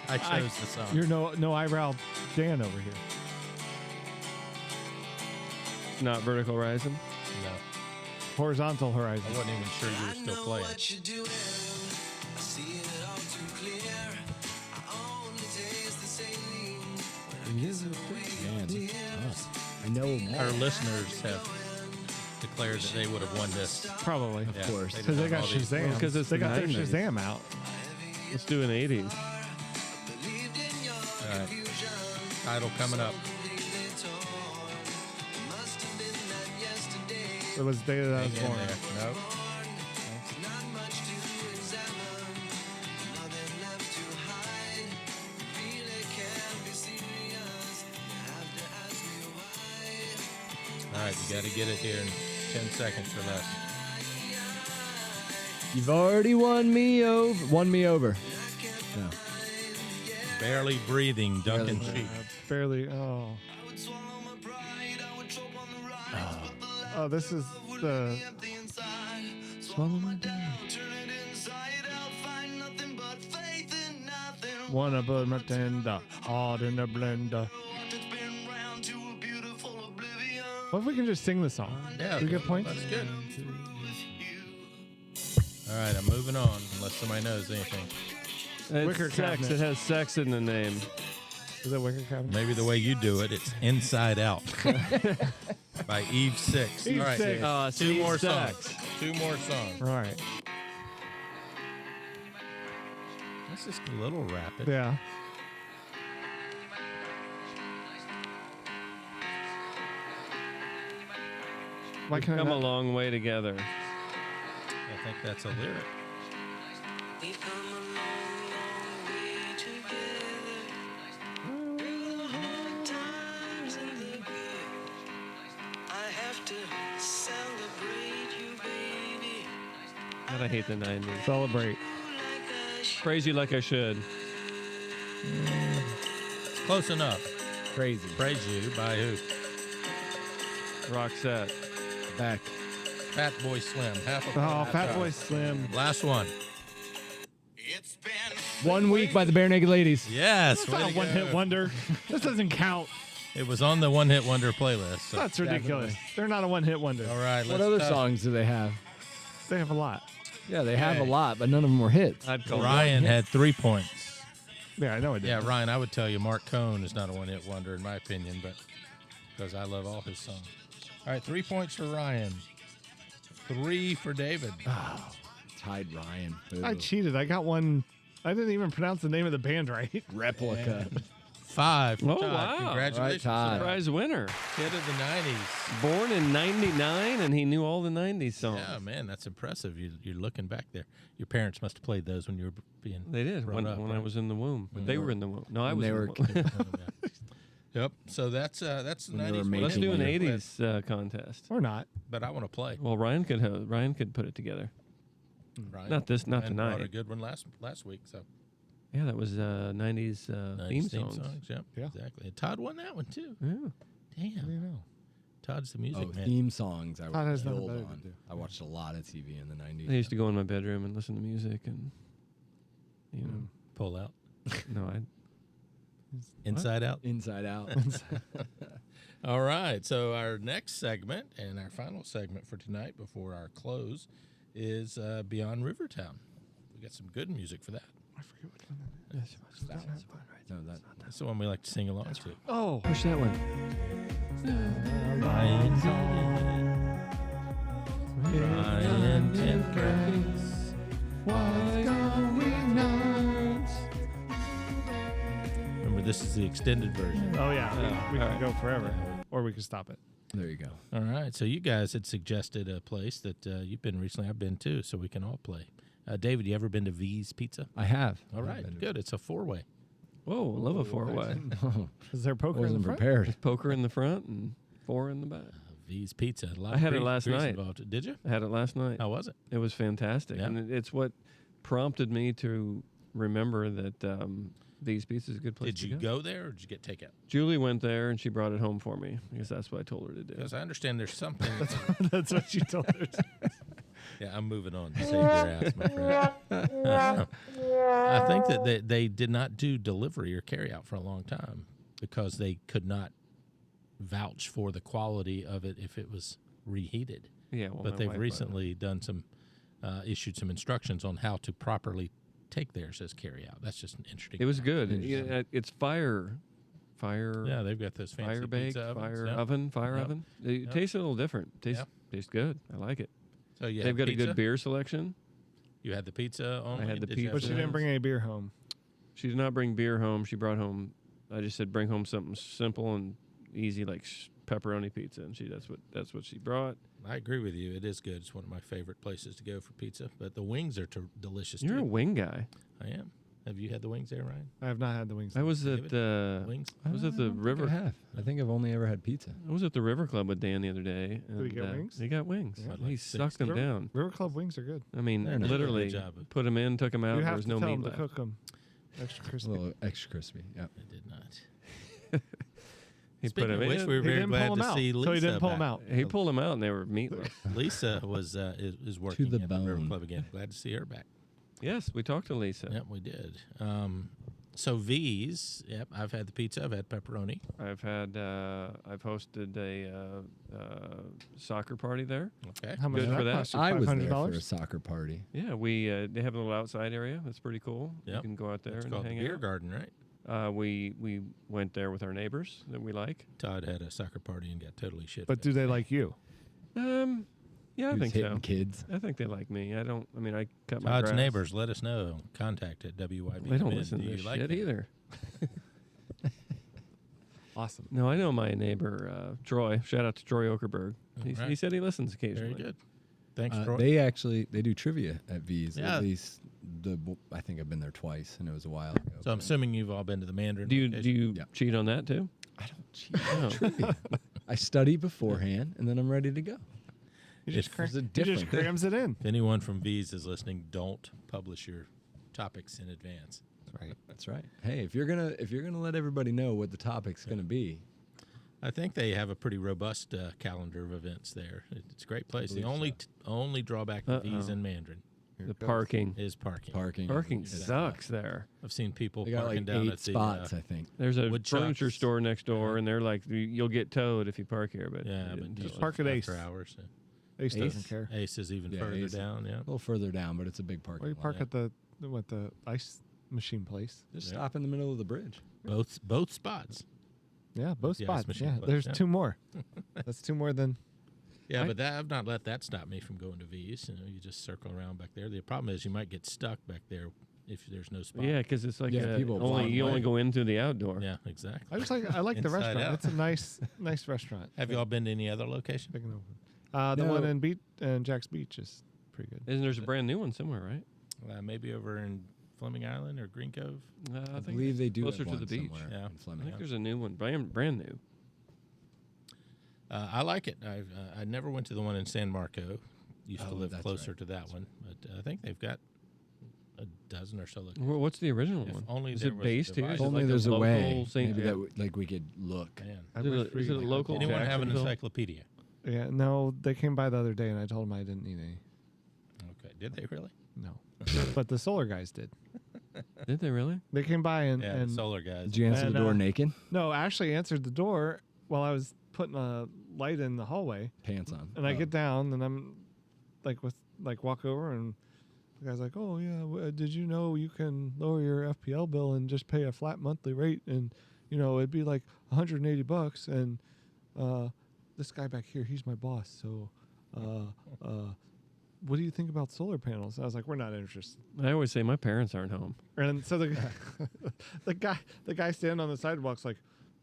I chose the song. You're no eyebrow Dan over here. Not Vertical Horizon. No, Horizontal I horizon. wasn't even sure you were still playing. Man, I know them Our all. listeners have declared that they would have won this. Probably. Yeah, course. Because they got all these- Shazam. Because it's they the got their 90s. Shazam out. Let's do an 80s. All right. Title coming up. It was the day that I was Hang in born. there. Nope. All right, you got to get it here in 10 seconds or less. You've already won me over. No. Barely breathing, Duncan Barely. Sheep. Barely. Oh. Oh, this is the. Swallow my dad. Wanna put my tender hard in the blender. What if we can just sing the song? Yeah, Do we get points? That's good. All right, I'm moving on, unless somebody knows anything. It's Wicker sex. Cabinet. It has sex in the name. Is that Wicker Cabinet? Maybe the way you do it, it's Inside Out by Eve Six. Eve All right, Six. two Steve more Sachs. songs. Two more songs. All right. That's just a little rapid. Yeah. Why We've can't I come a not- long way together. I think that's a lyric. God, I hate the 90s. Celebrate. Praise you like I should. Close enough. Crazy. Praise You by who? Roxette. Back. Fat Boy Slim. Half a Oh, point. Fat Boy Slim. Last one. 1 week by the Bare Naked Ladies. Yes. That's way not a to one-hit go. wonder. This doesn't count. It was on the One Hit Wonder playlist. So. That's ridiculous. They're not a one-hit wonder. All right. What let's other talk. songs do they have? They have a lot. Yeah, they have a Okay. lot, but none of them were hits. I'd call Ryan had 3 points. Yeah, I know it did. Yeah, Ryan, I would tell you Mark Cohn is not a one-hit wonder in my opinion, but because I love all his songs. All right, 3 points for Ryan. 3 for David. hide Ryan. I cheated. I got one. I didn't even pronounce the name of the band right. Replica. 5. Oh, Todd. wow. Congratulations. All right, Todd. Surprise winner. Kid of the 90s. Born in '99, and he knew all the '90s songs. Yeah, man, that's impressive. You're looking back there. Your parents must have played those when you were being. They did brought when up, I right? was in the womb. But they were in the womb. No, I When was they in were the womb. Oh, yeah. Yep. So that's the When they 90s. were one. Let's making do an money. '80s contest. Or not. But I want to play. Well, Ryan could put it together. Right. Not Ryan brought tonight. a good one last week. So Yeah, that was '90s 90s theme songs. Yep. Yeah. Exactly. And Todd won that one too. Yeah. Damn. You know. Todd's the music man. Theme songs. I Todd was has nothing killed better to on. do. I watched a lot of TV in the 90s. I used to go in my bedroom and listen to music, and Pull out. no, I Inside out. Inside Out. All right. So our next segment and our final segment for tonight before our close is Beyond RiverTown. We got some good music for that. I forget which one that is. No, That's the one we like to sing along to. Oh. push that one. Ryan Tinkers. Remember, this is the extended version. Oh, yeah. We can go forever. Or we can stop it. there you go. All right. So you guys had suggested a place that you've been recently. I've been too, so we can all play. David, you ever been to V's Pizza? I have. All right. Good. It's a 4-way. Whoa, I love a 4-way. Is there poker in Wasn't the front? prepared. Poker in the front and 4 in the back. V's Pizza. A lot I of had it grease- last grease night. involved. Did you? I had it last night. How was it? It was fantastic, Yeah. and it's what prompted me to remember that V's Pizza is a good place Did to you go. go there or did you get takeout? Julie went there and she brought it home for me because that's what I told her to do. Because I understand there's something. That's what you told her. Yeah, I'm moving on. Save your ass, my friend. I think that they did not do delivery or carryout for a long time because they could not vouch for the quality of it if it was reheated. Yeah, well, But my they've wife recently done some, issued some instructions on how to properly take theirs as carryout. That's just an interesting. It was good. Interesting. It's fire. Yeah, they've got those fancy Fire baked, pizza ovens. fire Yeah. oven, fire Yep. oven. It Yep. tastes a little different. Tastes good. I like it. So you They've had got a pizza? good beer selection. You had the pizza only? had the Did you have But she pizza. didn't bring any beer home. She did not bring beer home. She brought home. I just said bring home something simple and easy like pepperoni pizza, and that's what she brought. I agree with you. It is good. It's one of my favorite places to go for pizza. But the wings are delicious You're a too. wing guy. I am. Have you had the wings there, Ryan? I have not had the wings. I was at Wings? I was at the river. I have. I think I've only ever had pizza. I was at the River Club with Dan the other day. And, he get wings? He got wings. Yeah. He Like sucked them River, down. River Club wings are good. I mean, They're not doing a good literally job of- put them in, took them out. You There have was to no tell meat them to left. cook them extra A crispy. little extra crispy. Yep. I did not. He Speaking put of them which, in. we were He very didn't glad pull to 'em out, see Lisa. so he didn't pull 'em back. out. He pulled them out, and they were meatless. Lisa was is working the at the River bone. Club again. Glad to see her back. Yes, we talked to Lisa. Yep, we did. So V's. Yep, I've had the pizza. I've had pepperoni. I've hosted a soccer party there. Okay. How much Good did for that that. cost you? I was there for a $500? soccer party. Yeah, we they have a little outside area. That's pretty cool. You Yep. can go out there It's and called the hang Beer out. Garden, right? We went there with our neighbors that we like. Todd had a soccer party and got totally shit. But do they like you? Yeah, I He was think hitting so. kids. I think they like me. I mean, I cut my Todd's grass. neighbors, let us know. Contact at WYB. They don't listen to this like shit that? either. Awesome. No, I know my neighbor Troy. Shout out to Troy Okerberg. He right. said he listens occasionally. Very good. Thanks, Troy. They do trivia at V's. Yeah. At least I think I've been there twice, and it was a while ago. So I'm assuming you've all been to the Mandarin. Do location? you Yeah. cheat on that too? I don't cheat on trivia. I study beforehand, and then I'm ready to go. You just, If- cram, There's a he just difference. crams it in. If anyone from V's is listening, don't publish your topics in advance. That's right. Hey, if you're gonna let everybody know what the topic's gonna be, I think they have a pretty robust calendar of events there. It's a great place. The believe only drawback to V's Uh-oh. in Mandarin The parking. is parking. Parking is- sucks there. I've seen people They got parking like down 8 at the spots, I think. There's a Wood furniture shops. store next door, and they're like, you'll get towed if you park here. But yeah, they but didn't you tow us. park at Ace. after hours. Ace doesn't Ace? care. Ace is even Yeah, further Ace. down. Yeah. A little further down, but it's a big parking Or you lot. park at the ice machine place. Just Yeah. stop in the middle of the bridge. Both spots. Yeah, both The ice spots. machine Yeah, place, there's yeah. 2 more. That's 2 more than Yeah, but I've not let that stop me from going to V's. You know, you just circle around back there. The problem is you might get stuck back there if there's no spot. Yeah, because it's like people you only way. go in through the outdoor. Yeah, exactly. I like the Inside restaurant. out. It's a nice restaurant. Have you all been to any other location? Big and open. The No. one in Jack's Beach is pretty good. Isn't there's a brand new one somewhere, right? Maybe over in Fleming Island or Green Cove. I I think believe they do closer have to one the beach. somewhere Yeah. in I Fleming. think there's a new one, brand new. I like it. I never went to the one in San Marco. Used to Oh, live that's closer right. to that one, but I think they've got a dozen or so locations. What's the original If one? only Is there it was based here? device. Is If it only like there's a local way Saint- maybe yeah. that we could look. Man. Is it a local? Anyone have an Jacksonville? encyclopedia? Yeah, no, they came by the other day and I told them I didn't need any. Okay, did they really? No, but the solar guys did. Did they really? They came by and, Yeah, and the solar guys. Did you answer And, the door uh, naked? no, Ashley answered the door while I was putting a light in the hallway, Pants on. and I get down and I'm walk over and the guy's like, "Oh yeah, did you know you can lower your FPL bill and just pay a flat monthly rate, and it'd be like $180, and this guy back here, he's my boss, so what do you think about solar panels?" I was like, "We're not interested." I always say my parents aren't home. And so the guy standing on the sidewalk's like,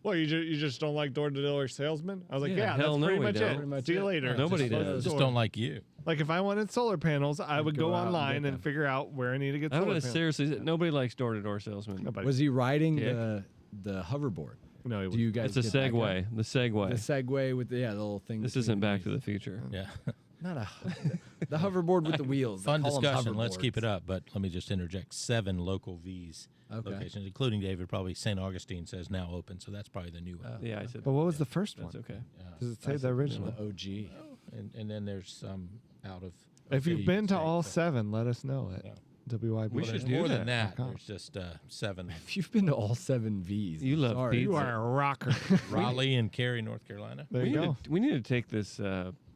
"Well, you just don't like door-to-door salesmen?" I was like, Yeah, "Yeah, hell that's no, pretty we much don't. it. Pretty much See you it. later." Nobody Just close does. the Just door. don't like you. Like if I wanted solar panels, I would go go out and online get and them. figure out where I need to get I solar would panels. seriously. Nobody likes door-to-door salesmen. Nobody. Was he riding Dick. the hoverboard? No, Do you guys? It's a get that segue. The segue. The Segway with the little thing. This between isn't the Back to knees. the Future. Yeah. Not the hoverboard with the wheels. Fun They call 'em discussion. Let's keep it hoverboards. up. But let me just interject 7 local V's Okay. locations, including David. Probably St. Augustine says now open, so that's probably the new one. Yeah, I said. But what was the first That's one? okay. Does it say the original? The OG. And then there's some out of. If you've been to state, all so- 7, let us know at Yeah. WYB. We Well, should there's do more than that. that. There's just 7. If you've been to all 7 V's, You love sorry. pizza. You are a rocker. Raleigh and Cary, North Carolina. There you go. We need to take this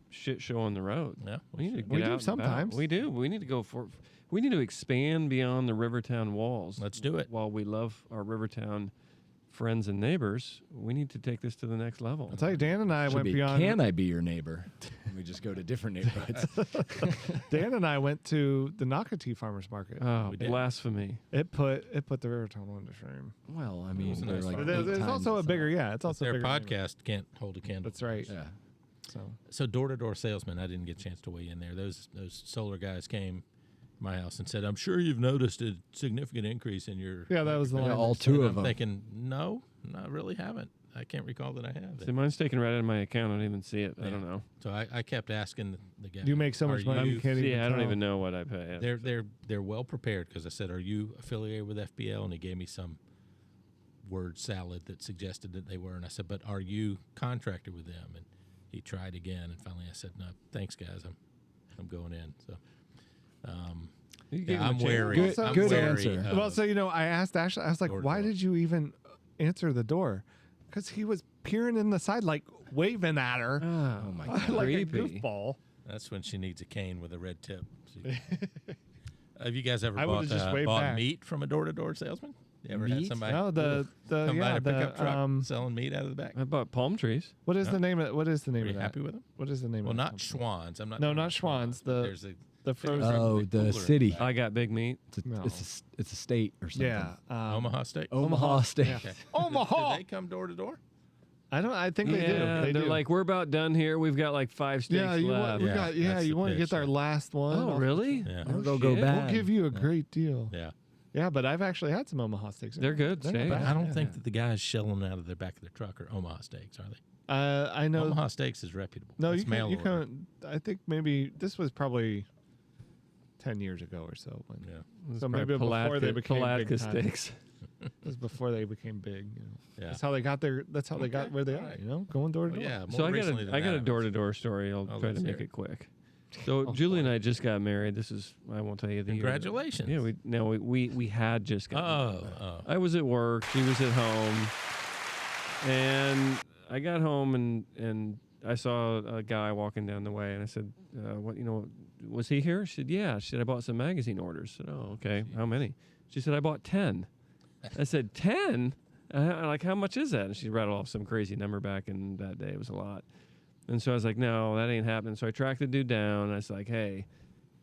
shit show on the road. Yeah, We need to get We do out and about. sometimes. We do. We need to go for. We need to expand beyond the Rivertown walls. Let's do it. While we love our Rivertown friends and neighbors, we need to take this to the next level. I'll tell you, Dan and I Should went be, beyond. Can I be your neighbor? We just go to different neighborhoods. Dan and I went to the Nocatee Farmers Market. Oh, We did. blasphemy! It put the Rivertown one to shame. Well, I mean, was a they're nice like one. There's 8 also a times bigger, the yeah. It's also a Their bigger neighborhood. podcast can't hold a candle. That's right. size. Yeah. So So door-to-door salesman, I didn't get a chance to weigh in there. Those solar guys came to my house and said, "I'm sure you've noticed a significant increase in your." yeah, that was the Yeah, one. all that- 2 And of I'm them. thinking, no, I really haven't. I can't recall that I have. See, mine's taken right out of my account. I don't even see it. I Yeah. don't know. So I kept asking the guy. You make so much "Are money, you can't See, even I don't tell. even know what I pay. They're well prepared because I said, "Are you affiliated with FBL?" And he gave me some word salad that suggested that they were, and I said, "But are you contracted with them?" And he tried again, and finally I said, "No, thanks, guys. I'm going in." So, You gave yeah, him a I'm chance. wary. Good- I'm good wary answer. of- Well, so I asked Ashley. I was like, Door-to-door. "Why did you even answer the door?" Because he was peering in the side, like waving at her, Oh my god! like a Creepy. goofball. That's when she needs a cane with a red tip. Have you guys ever I bought, would've just waved bought back. meat from a door-to-door salesman? You ever had Meat? somebody No, the come by yeah a pickup the truck selling meat out of the back? I bought palm trees. what is No? the name of what is the name Are of you that? happy with them? What is the name Well, of that not company? Schwann's. I'm not. No, talking not about Schwann's, but the- there's a the frozen. Oh, big the cooler. city. I got big meat. No. It's a state or something. Yeah, Omaha Steak. Omaha State. Yeah. Okay. Omaha. Do they come door to door? I think they do. Yeah, They they're do. like, we're about done here. We've got like 5 steaks yeah, you want, left. we Yeah, got, yeah, that's you the want to pitch, get our yeah. last one? Oh, I'll- really? Yeah. Oh, They'll go shit. bad. We'll give you a great deal. Yeah. Yeah, but I've actually had some Omaha steaks. They're good They're not steaks. bad. I don't Yeah. think that the guys shelling out of the back of their truck are Omaha Steaks, are they? I know. Omaha Steaks is reputable. No, It's you mail can. You order. can. I think maybe this was probably 10 years ago or so. When, Yeah. It's So probably maybe before they became Palatka big time. steaks. It was before they became big. You know. Yeah. That's how they got there. That's how they got where they are. Alright. You know, going door to Well, door. yeah. More So I recently than got that, a door-to-door story. I'll Oh, try to let's make hear it quick. So Julie and I just got married. This is I won't tell you the year. Congratulations. Yeah, we had just got married. Oh. I was at work. She was at home, and I got home and I saw a guy walking down the way, and I said, "What was he here?" She said, "Yeah." She said, "I bought some magazine orders." I said, "Oh, okay. How many?" She said, "I bought 10." I said, 10? Like, how much is that? And she rattled off some crazy number back in that day. It was a lot. And so I was like, no, that ain't happening. So I tracked the dude down. And I was like, hey,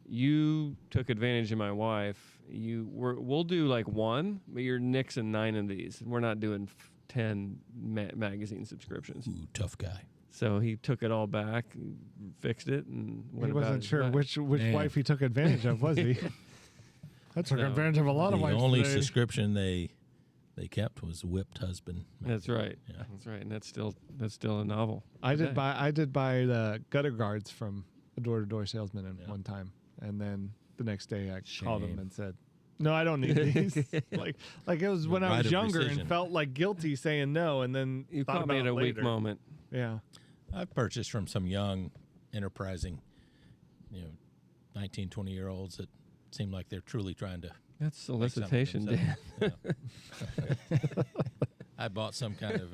you took advantage of my wife. We'll do like 1, but you're nixing 9 of these. We're not doing 10 magazine subscriptions. Ooh, tough guy. So he took it all back, fixed it, and went He about wasn't his sure way. which Man. wife he took advantage of, was he? I took No. advantage of a lot of The wives only today. subscription they kept was Whipped Husband. That's right. Yeah. That's right. And that's still a novel. I did today. buy the gutter guards from a door-to-door salesman at Yeah. one time, and then the next day I called him Shame. and said, "No, I don't need these." like it was when I Right was of younger rescission. and felt like guilty saying no, and then You thought caught me about at it a weak later. moment. Yeah, I've purchased from some young, enterprising, 19, 20-year-olds that seem like they're truly trying to That's make something of solicitation, Dan. themselves. I bought some kind of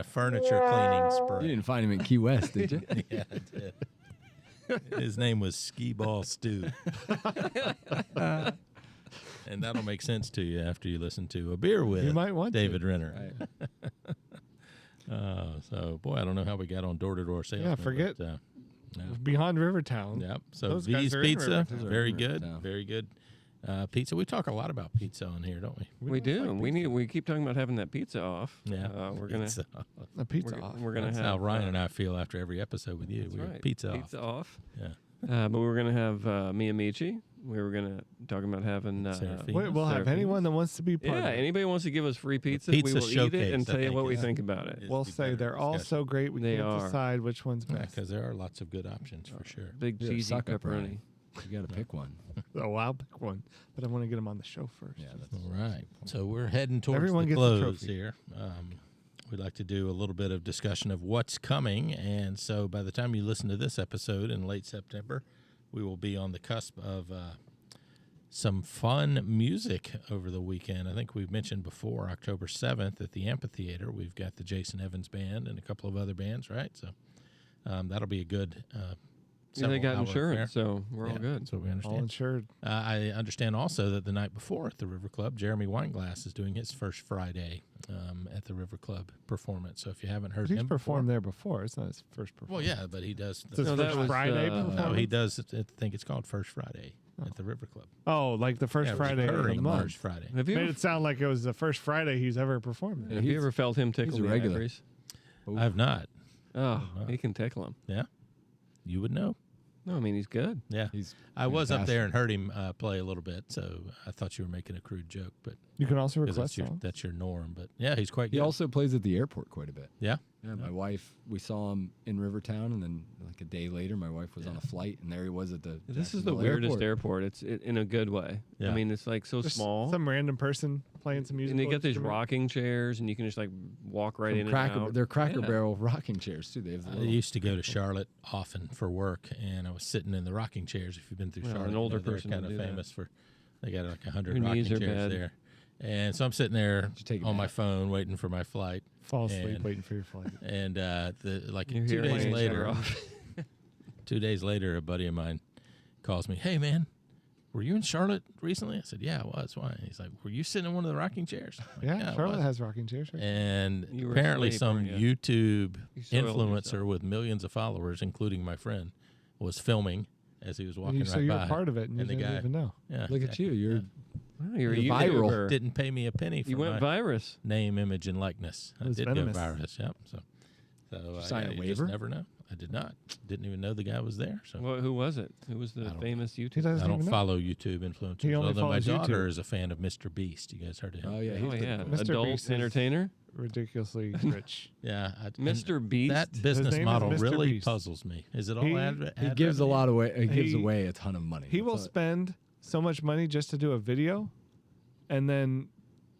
furniture cleaning You spray. didn't find him in Key West, did you? Yeah, I did. His name was Ski Ball Stew. And that'll make sense to you after you listen to A Beer With You might want to. David Renner. So, boy, I don't know how we got on door-to-door salesman. forget- But, yeah. Beyond RiverTown. Yep. So Those guys V's are in Pizza, Rivertown. very in good, Rivertown. very good. Pizza. We talk a lot about pizza on here, don't we? We do. We keep talking about having that pizza off. Yeah. We're gonna Pizza. A pizza off. we're gonna That's have how Ryan and I feel after every episode with you. That's We're right. pizza off. Pizza off. Yeah. But we were gonna have Miyamichi. We were gonna talk about having. Serafina. Wait, we'll have Serafina. anyone that wants to be part Yeah, of it. anybody wants to give us free pizza, pizza we will eat showcase, it and I tell you think, what we is- think about it. is We'll the say better they're all discussion. so great we They can't are. decide which one's Yeah, best. because there are lots of good options for sure. Big You're a cheesy sucker, pepperoni. Brian. You got to pick one. Oh, I'll pick one, but I want to get them on the show first. Yeah, that's All right. So we're heading towards Everyone the gets a close trophy. here. We'd like to do a little bit of discussion of what's coming. And so by the time you listen to this episode in late September, we will be on the cusp of some fun music over the weekend. I think we've mentioned before, October 7th at the Amphitheater, we've got the Jason Evans Band and a couple of other bands, right? So that'll be a good Yeah, they got several-hour insurance, affair. so we're all Yeah, good. that's what we All understand. insured. I understand also that the night before at the River Club, Jeremy Weinglass is doing his first Friday at the River Club performance. So if you haven't heard But he's him performed there before. It's not his first well, performance. yeah, but he does. It's his No, that first was, Friday no, no, performance? he does. I think it's called First Friday at the River Club. Oh, like the first Yeah, Friday of the recurring month. First Friday. Have you Made ever, it sound like it was the first Friday he's ever performed. Yeah, have you he's- ever felt him tickle a the regular. ivories? I have not. Oh, he can tickle them. Yeah, you would know. No, I mean he's good. Yeah, He's I was up fantastic. there and heard him play a little bit, so I thought you were making a crude joke, but You can also 'cause request that's songs. that's your norm. But yeah, he's quite He good. also plays at the airport quite a bit. Yeah, Yeah, my wife, we saw him in Rivertown, and then like a day later, my wife was on a flight, and there he was at the. This is the Jacksonville weirdest airport. It's in a good way. Yeah. I mean, it's like so Just small. Some random person playing some music. And they get these rocking chairs, and you can just like walk right in and out. They're Cracker Yeah. Barrel rocking chairs too. They have the I little, used to go to Charlotte often for work, and I was sitting in the rocking chairs. If you've been through Well, Charlotte, an you know older they're person kind would of do that. famous for. They got like 100 Your rocking knees are chairs bad. there, and so I'm sitting there you take a on my nap? phone waiting for my flight, Fall asleep and- waiting for your flight. and like Your 2 hearing days aids later, are off. 2 days later, a buddy of mine calls me, "Hey man, were you in Charlotte recently?" I said, "Yeah, I was." Why? He's like, "Were you sitting in one of the rocking chairs?" I'm like, Yeah, I Charlotte was." has rocking chairs. Right? And You were apparently, asleep, some weren't you? YouTube You soiled influencer yourself. with millions of followers, including my friend, was filming as he was walking so right you're by. part of it, and you the didn't guy, even know. yeah, Look at you. You're Wow, you're a You're viral. YouTuber. didn't pay me a penny for You went my virus. name, image, and likeness. It I was did venomous. go virus. Yep. So sign a you waiver? Just never know. I did not. Didn't even know the guy was there. So Well, who was it? Who was I the don't famous He YouTuber? doesn't I don't even know. follow YouTube influencers. He only Although my follows daughter YouTube. is a fan of Mr. Beast. You guys heard of him? oh yeah, Oh he's yeah, the, Mr. adult Beast is- entertainer. Ridiculously rich. Yeah, Mr. Beast. That business name is model Mr. really Beast. puzzles me. Is it all He- ad he gives a revenue? lot away. He gives He- away a ton of money. He will That's all- spend so much money just to do a video, and then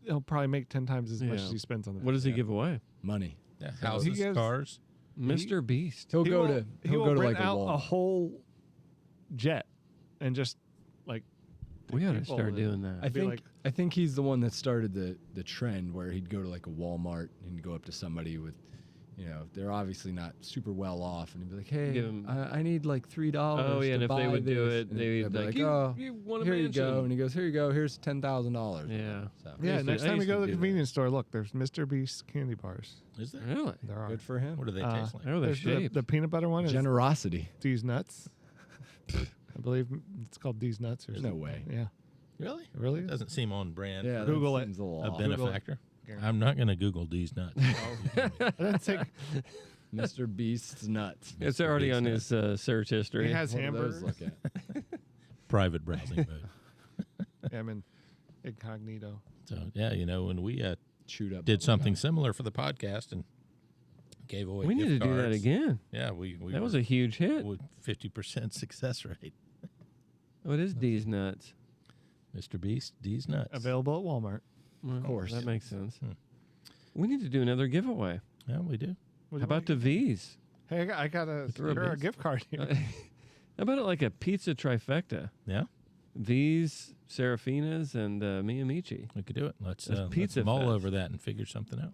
he'll probably make 10 times as much Yeah. as he spends on the What does he Yeah. give away? money. Yeah, He houses, gives- cars. Mr. Beast. He'll He go will- to he he'll will go to rent like a out wall. a whole jet and just like We ought to people start and doing that. be I think he's the one that started the trend where he'd go to like a Walmart and go up to somebody with, they're obviously not super well off, and he'd be like, "Hey, Give 'em- I need like $3." Oh, yeah, and to if they buy would do this." it, And they'd be be like, "Oh, you want a here you mansion." go," and he goes, "Here you go. Here's $10,000." Yeah. So Yeah, used to- next I time you used go to to the do that. convenience store, look, there's Mr. Beast candy bars. Is there? Really? There are. good for him. What do they Uh, taste like? How are they There's shaped? the peanut butter one is Generosity. D's Nuts. I believe it's called D's Nuts or No something. way. Yeah. Really? Really? It doesn't seem on brand. Yeah, Google that it. seems a little A off. benefactor. I'm not going to Google these nuts. That's like, Mr. Beast's nuts. It's Mr. already Beast's on nuts. his search history. he has What do those hamburgers. look at? Private browsing mode. I'm in incognito. So yeah, when we Chewed up. did something similar for the podcast and gave away. We need to gift do that cards. again. Yeah, we That was a huge hit. with 50% success rate. What is D's Nuts? Mr. Beast, D's nuts. Available at Walmart. Well, course. That makes sense. Hmm. We need to do another giveaway. Yeah, we do. What How about the V's? Hey, I got a Throw here a these. gift card here. How about it like a pizza trifecta? Yeah, V's, Serafina's, and Miyamichi. we could do it. Let's There's Pizza mull Fest. over that and figure something out.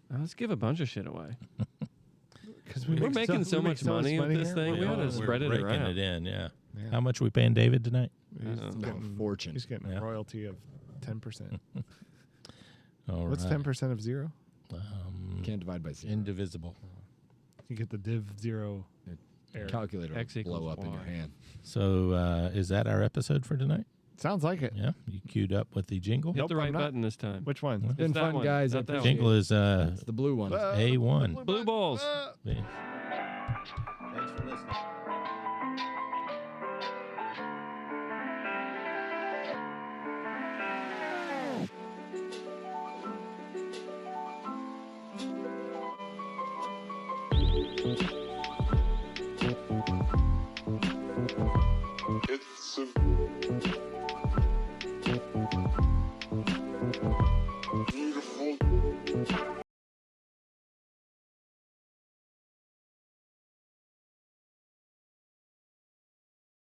Let's give a bunch of shit away. Because We're making so much money with this thing. We Why ought to not? We're spread it breaking around. it in. Yeah. Yeah. How much we paying David tonight? He's Oh, getting, fortune. He's getting Yeah. a royalty of 10%. All What's right. 10% of zero? Can't divide by 0. Indivisible. You get the div zero. error. Calculator will X blow equals up in your Y. hand. So is that our episode for tonight? Sounds like it. Yeah, you queued up with the jingle. Hit Nope, the I'm right not. button this time. Which one? It's Been that fun, one, guys. not that one. Jingle is It's the blue one. A1. Blue balls. Thanks for listening. Thank you.